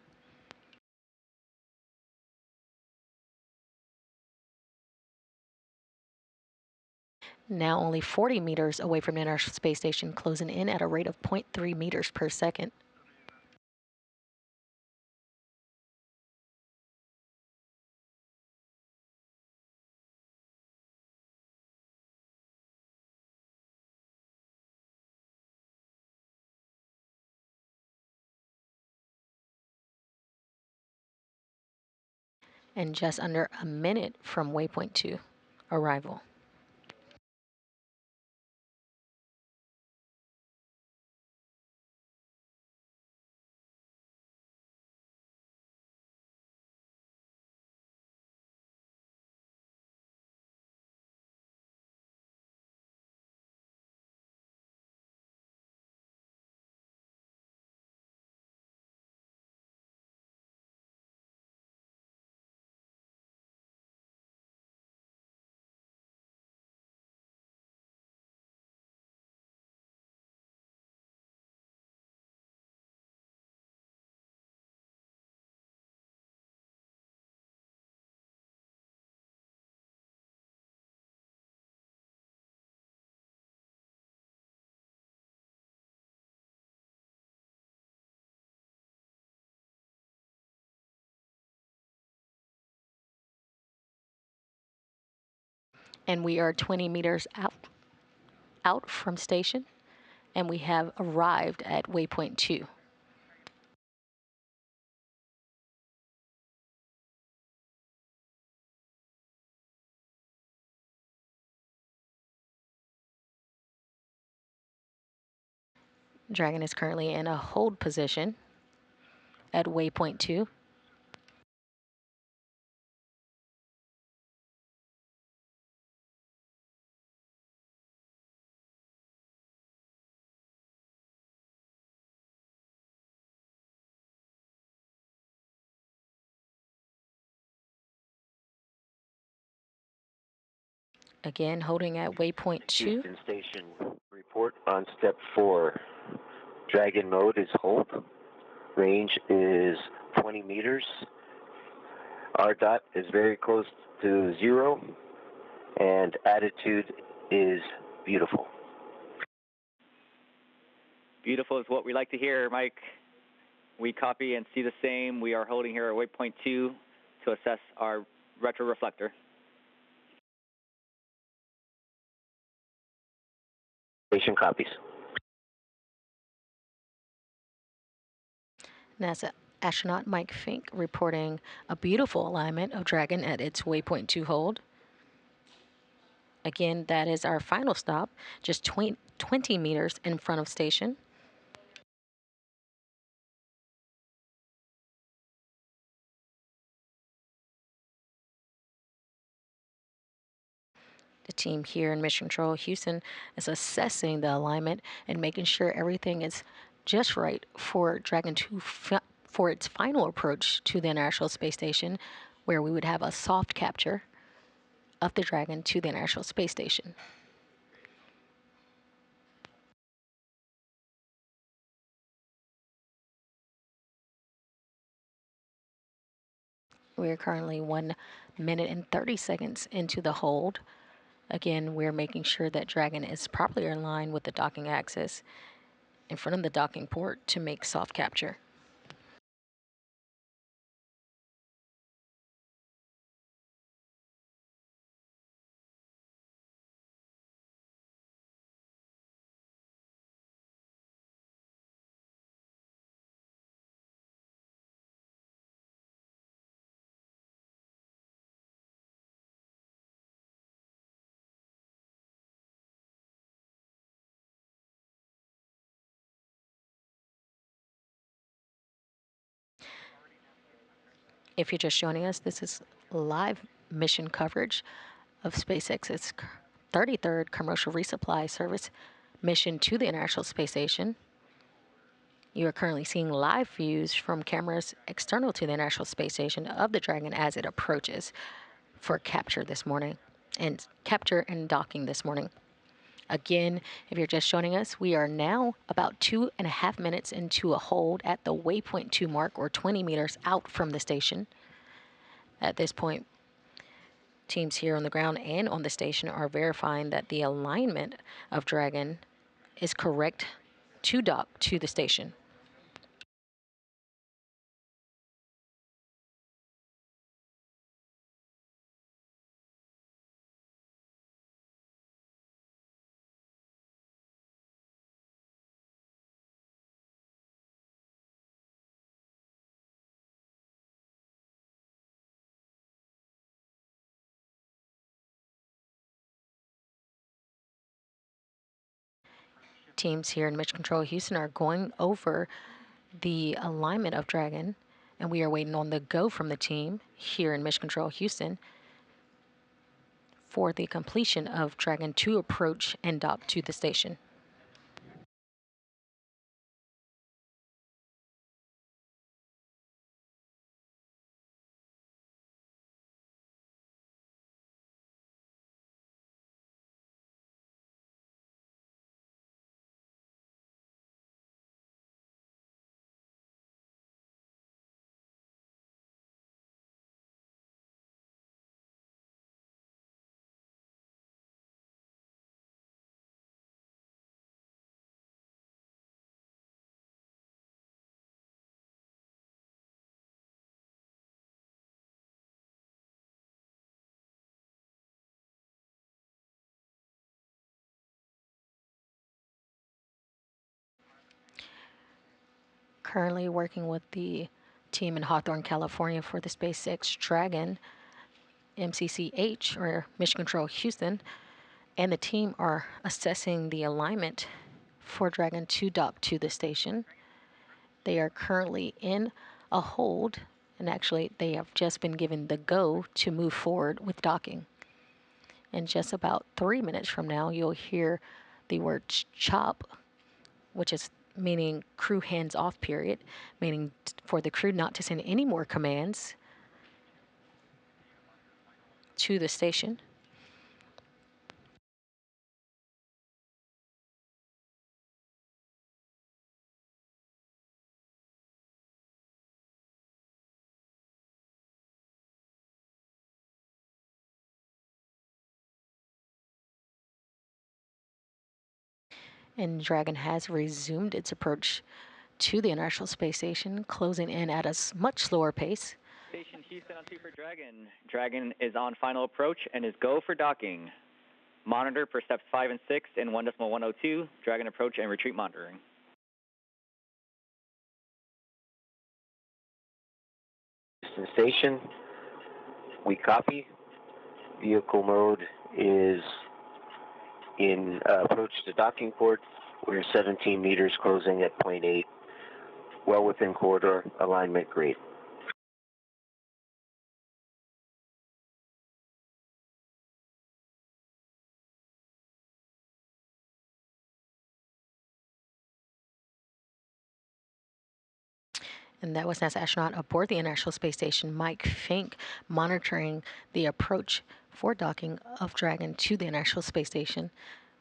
Now only 40 meters away from the International Space Station, closing in at a rate of 0.3 meters per second. And just under a minute from waypoint 2 arrival. And we are 20 meters out from station, and we have arrived at waypoint 2. Dragon is currently in a hold position at waypoint 2. Again, holding at waypoint 2. Houston Station, report on step 4. Dragon mode is hold. Range is 20 meters. R dot is very close to 0, and attitude is beautiful. Beautiful is what we like to hear, Mike. We copy and see the same. We are holding here at waypoint 2 to assess our retroreflector. Station copies. NASA astronaut Mike Fink reporting a beautiful alignment of Dragon at its waypoint 2 hold. Again, that is our final stop, just 20 meters in front of station. The team here in Mission Control Houston is assessing the alignment and making sure everything is just right for Dragon 2 for its final approach to the International Space Station, where we would have a soft capture of the Dragon to the International Space Station. We are currently 1 minute and 30 seconds into the hold. Again, we're making sure that Dragon is properly in line with the docking axis in front of the docking port to make soft capture. If you're just joining us, this is live mission coverage of SpaceX's 33rd commercial resupply service mission to the International Space Station. You are currently seeing live views from cameras external to the International Space Station of the Dragon as it approaches for capture this morning, and capture and docking this morning. Again, if you're just joining us, we are now about 2.5 minutes into a hold at the waypoint 2 mark, or 20 meters out from the station. At this point, teams here on the ground and on the station are verifying that the alignment of Dragon is correct to dock to the station. Teams here in Mission Control Houston are going over the alignment of Dragon, and we are waiting on the go from the team here in Mission Control Houston for the completion of Dragon to approach and dock to the station. Currently working with the team in Hawthorne, California for the SpaceX Dragon, MCCH, or Mission Control Houston, and the team are assessing the alignment for Dragon to dock to the station. They are currently in a hold, and actually they have just been given the go to move forward with docking. In just about 3 minutes from now, you'll hear the word chop, which is meaning crew hands off period, meaning for the crew not to send any more commands to the station. And Dragon has resumed its approach to the International Space Station, closing in at a much slower pace. Station Houston on 2 for Dragon. Dragon is on final approach and is go for docking. Monitor for steps 5 and 6 in 1.102. Dragon approach and retreat monitoring. Houston Station, we copy. Vehicle mode is in approach to docking port. We're 17 meters closing at 0.8. Well within corridor, alignment great. And that was NASA astronaut aboard the International Space Station, Mike Fink, monitoring the approach for docking of Dragon to the International Space Station.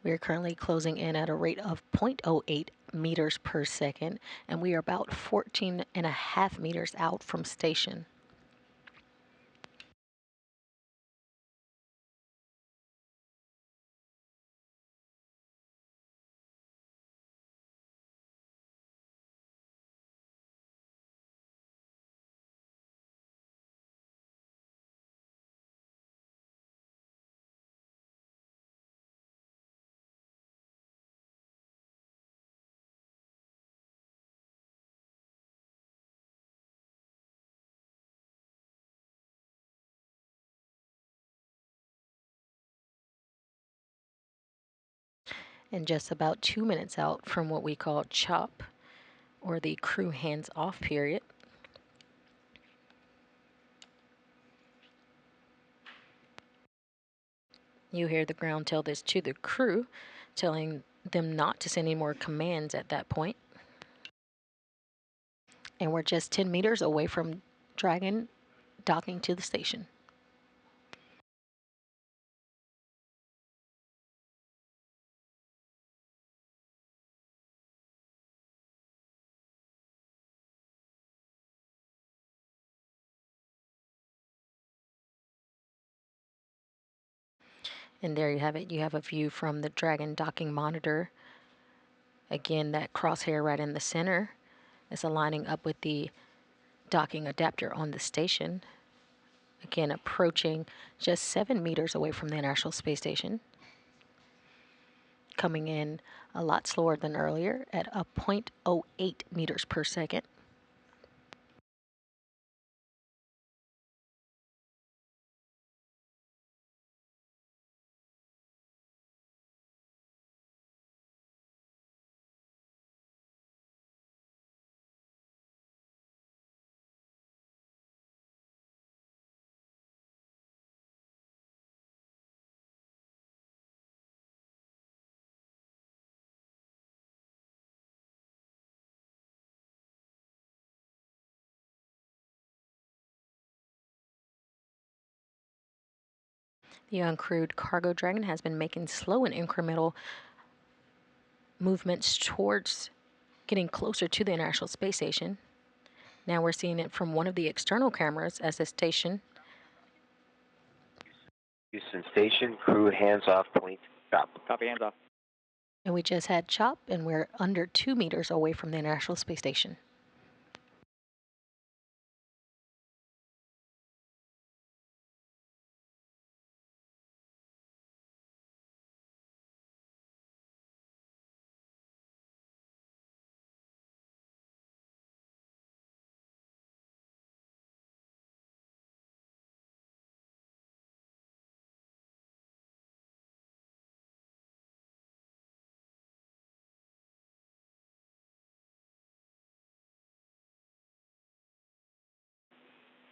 We are currently closing in at a rate of 0.08 meters per second, and we are about 14.5 meters out from station. And just about 2 minutes out from what we call CHOP, or the crew hands-off period. You hear the ground tell this to the crew, telling them not to send any more commands at that point. And we're just 10 meters away from Dragon docking to the station. And there you have it. You have a view from the Dragon docking monitor. Again, that crosshair right in the center is aligning up with the docking adapter on the station. Again, approaching just 7 meters away from the International Space Station. Coming in a lot slower than earlier at a 0.08 meters per second. The uncrewed cargo Dragon has been making slow and incremental movements towards getting closer to the International Space Station. Now we're seeing it from one of the external cameras as the station. Houston Station, crew hands off point, stop. Copy, hands off. And we just had CHOP, and we're under 2 meters away from the International Space Station.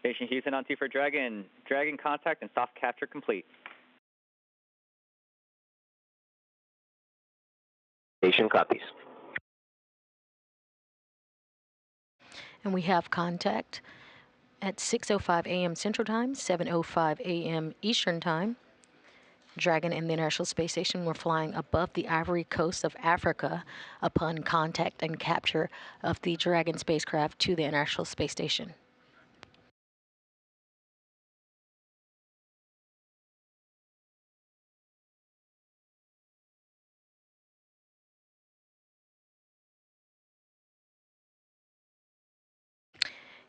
Station Houston on 2 for Dragon. Dragon contact and soft capture complete. Station copies. And we have contact at 6:05 a.m. Central Time, 7:05 a.m. Eastern Time. Dragon and the International Space Station were flying above the Ivory Coast of Africa upon contact and capture of the Dragon spacecraft to the International Space Station.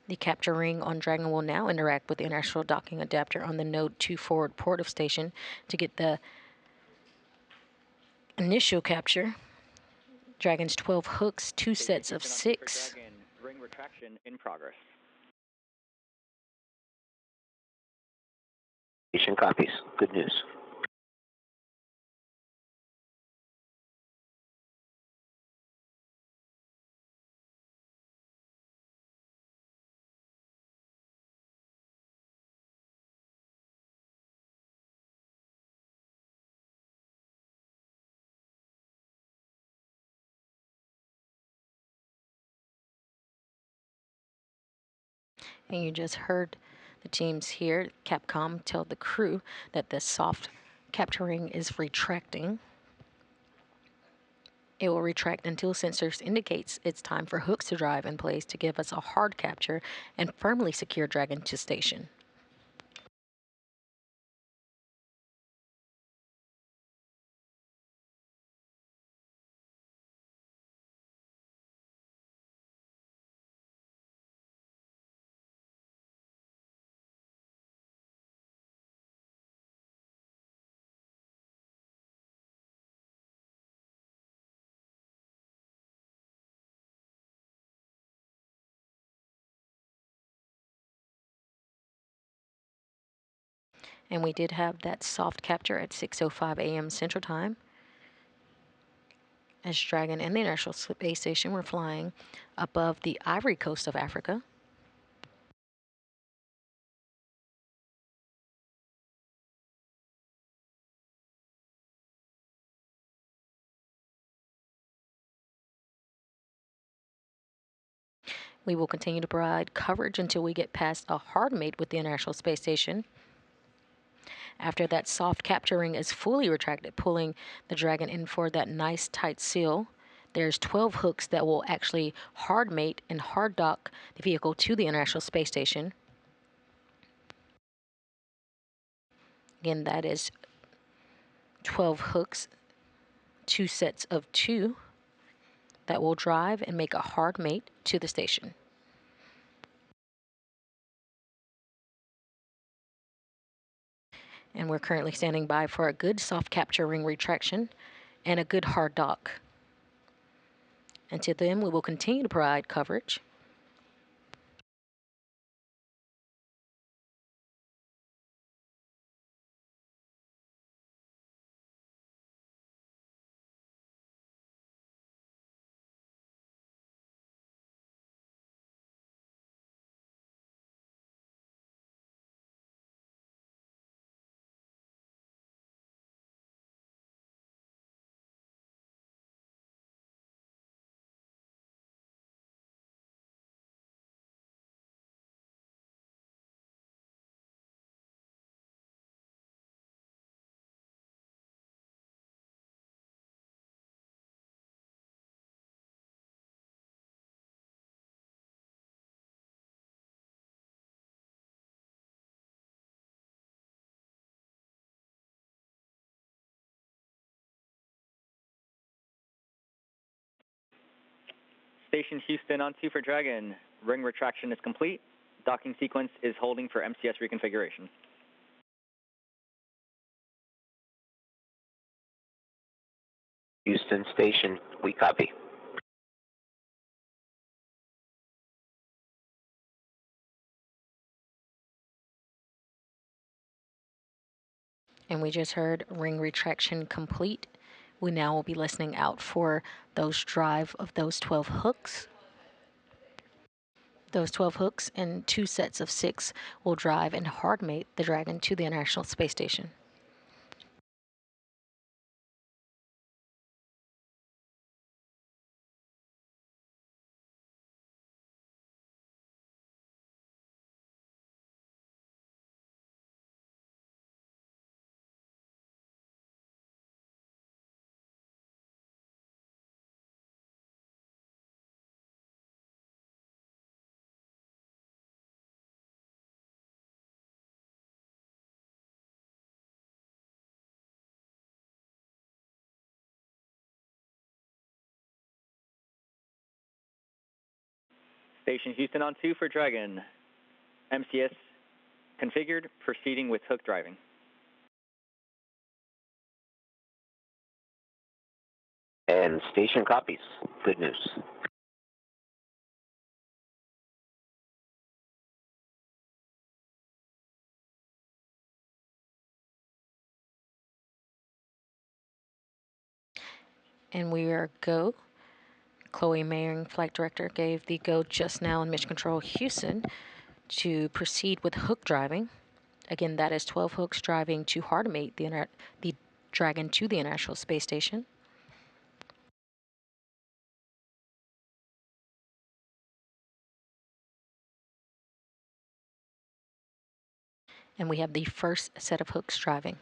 The capture ring on Dragon will now interact with the inertial docking adapter on the Node 2 forward port of station to get the initial capture. Dragon's 12 hooks, two sets of 6. Dragon, ring retraction in progress. Station copies. Good news. And you just heard the teams here, Capcom, tell the crew that the soft capture ring is retracting. It will retract until sensors indicates it's time for hooks to drive in place to give us a hard capture and firmly secure Dragon to station. And we did have that soft capture at 6:05 a.m. Central Time, as Dragon and the International Space Station were flying above the Ivory Coast of Africa. We will continue to provide coverage until we get past a hard mate with the International Space Station. After that soft capturing is fully retracted, pulling the Dragon in for that nice tight seal, there's 12 hooks that will actually hard mate and hard dock the vehicle to the International Space Station. Again, that is 12 hooks, two sets of 2 that will drive and make a hard mate to the station. And we're currently standing by for a good soft capture ring retraction and a good hard dock. Until then, we will continue to provide coverage. Station Houston on 2 for Dragon. Ring retraction is complete. Docking sequence is holding for MCS reconfiguration. Houston Station, we copy. And we just heard ring retraction complete. We now will be listening out for those drive of those 12 hooks. Those 12 hooks and 2 sets of 6 will drive and hard mate the Dragon to the International Space Station. Station Houston on 2 for Dragon. MCS configured, proceeding with hook driving. And station copies. Good news. And we are go. Chloe Mayering, Flight Director, gave the go just now in Mission Control Houston to proceed with hook driving. Again, that is 12 hooks driving to hardmate the Dragon to the International Space Station. And we have the first set of hooks driving.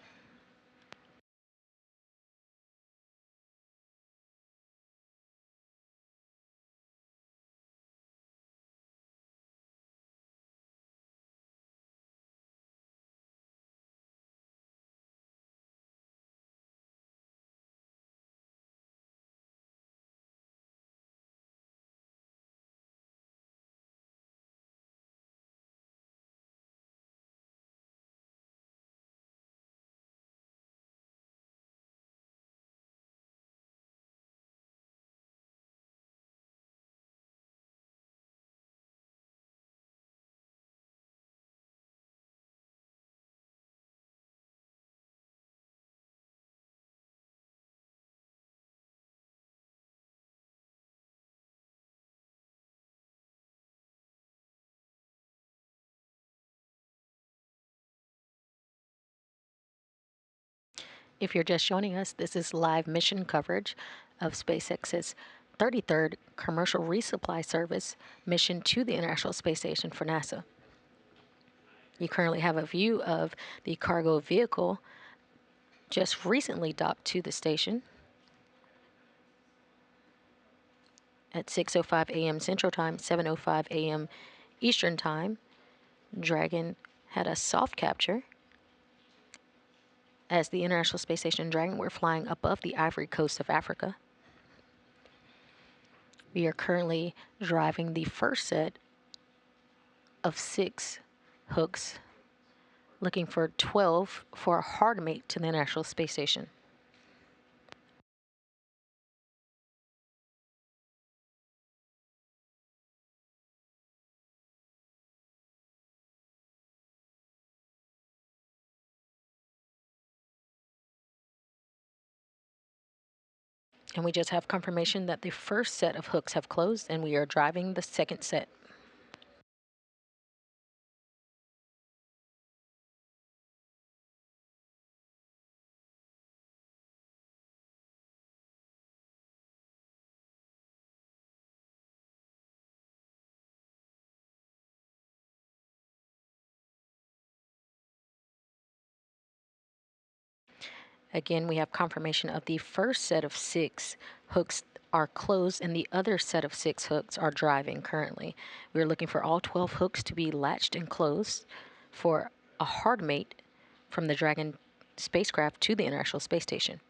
If you're just joining us, this is live mission coverage of SpaceX's 33rd commercial resupply service mission to the International Space Station for NASA. You currently have a view of the cargo vehicle just recently docked to the station at 6:05 a.m. Central Time, 7:05 a.m. Eastern Time. Dragon had a soft capture. As the International Space Station Dragon, we're flying above the Ivory Coast of Africa. We are currently driving the first set of 6 hooks, looking for 12 for a hard mate to the International Space Station. And we just have confirmation that the first set of hooks have closed and we are driving the second set. Again, we have confirmation of the first set of 6 hooks are closed and the other set of 6 hooks are driving currently. We're looking for all 12 hooks to be latched and closed for a hard mate from the Dragon spacecraft to the International Space Station.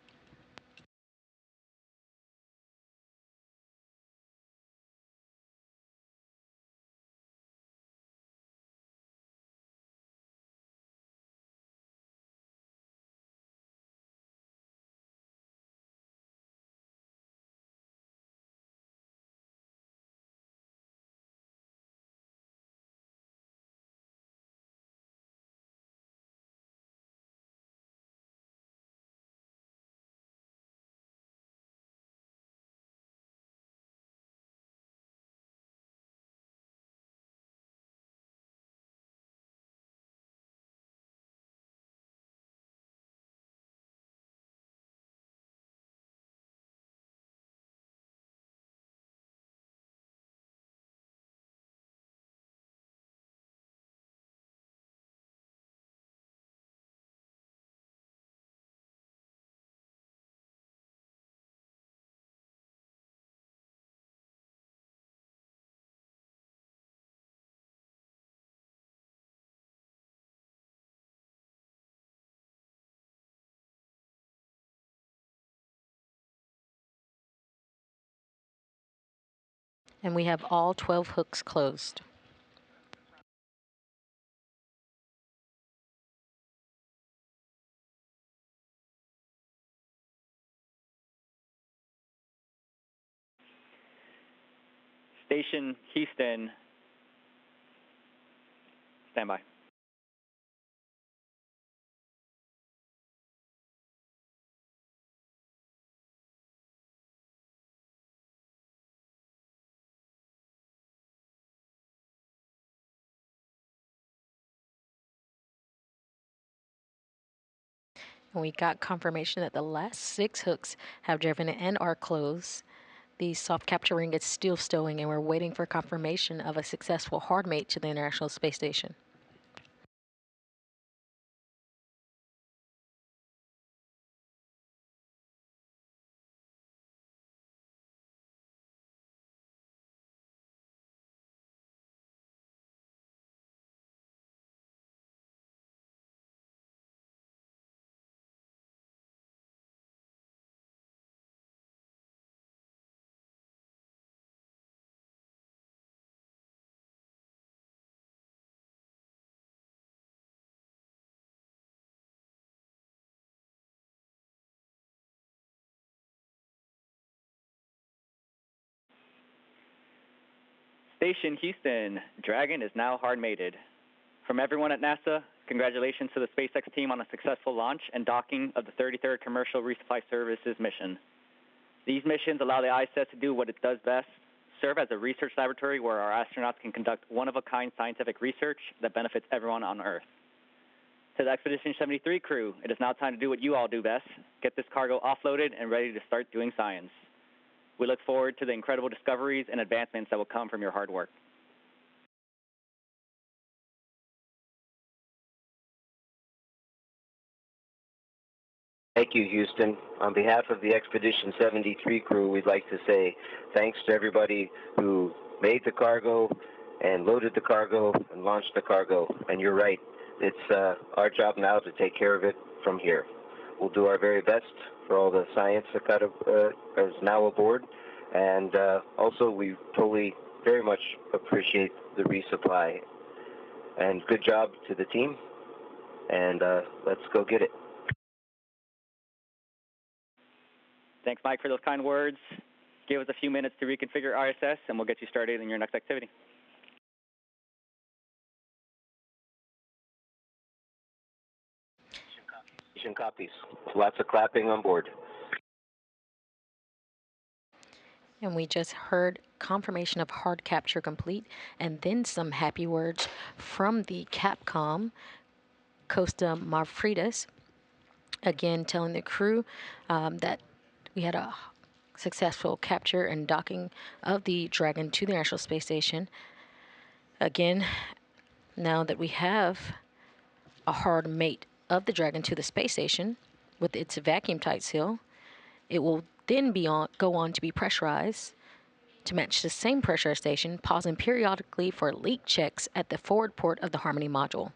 And we have all 12 hooks closed. Station Houston, stand by. And we got confirmation that the last 6 hooks have driven and are closed. The soft capture ring is still stowing, and we're waiting for confirmation of a successful hard mate to the International Space Station. Station Houston, Dragon is now hard mated. From everyone at NASA, congratulations to the SpaceX team on a successful launch and docking of the 33rd Commercial Resupply Services mission. These missions allow the ISS to do what it does best, serve as a research laboratory where our astronauts can conduct one-of-a-kind scientific research that benefits everyone on Earth. To the Expedition 73 crew, it is now time to do what you all do best, get this cargo offloaded and ready to start doing science. We look forward to the incredible discoveries and advancements that will come from your hard work. Thank you, Houston. On behalf of the Expedition 73 crew, we'd like to say thanks to everybody who made the cargo and loaded the cargo and launched the cargo. And you're right, it's our job now to take care of it from here. We'll do our very best for all the science that is now aboard. And also, we totally, very much appreciate the resupply. And good job to the team. And let's go get it. Thanks, Mike, for those kind words. Give us a few minutes to reconfigure ISS, and we'll get you started in your next activity. Copies. Lots of clapping on board. And we just heard confirmation of hard capture complete, and then some happy words from the Capcom, Costa Marfridas, again telling the crew that we had a successful capture and docking of the Dragon to the International Space Station. Again, now that we have a hard mate of the Dragon to the space station with its vacuum-tight seal, it will then go on to be pressurized to match the same pressure station, pausing periodically for leak checks at the forward port of the Harmony module.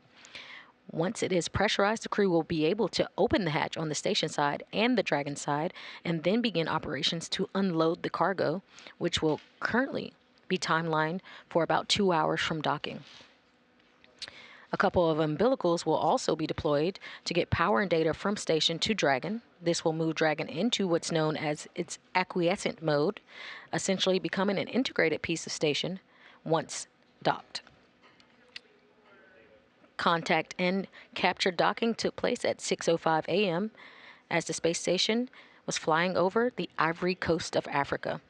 Once it is pressurized, the crew will be able to open the hatch on the station side and the Dragon side, and then begin operations to unload the cargo, which will currently be timelined for about 2 hours from docking. A couple of umbilicals will also be deployed to get power and data from station to Dragon. This will move Dragon into what's known as its acquiescent mode, essentially becoming an integrated piece of station once docked. Contact and capture docking took place at 6:05 a.m. as the space station was flying over the Ivory Coast of Africa.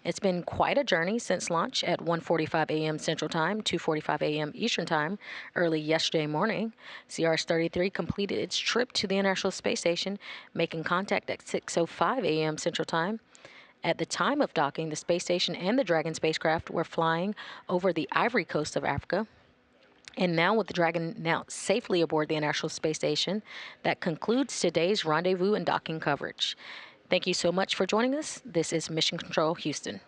It's been quite a journey since launch at 1:45 a.m. Central Time, 2:45 a.m. Eastern Time, early yesterday morning. CRS-33 completed its trip to the International Space Station, making contact at 6:05 a.m. Central Time. At the time of docking, the space station and the Dragon spacecraft were flying over the Ivory Coast of Africa. And now, with the Dragon now safely aboard the International Space Station, that concludes today's rendezvous and docking coverage. Thank you so much for joining us. This is Mission Control Houston.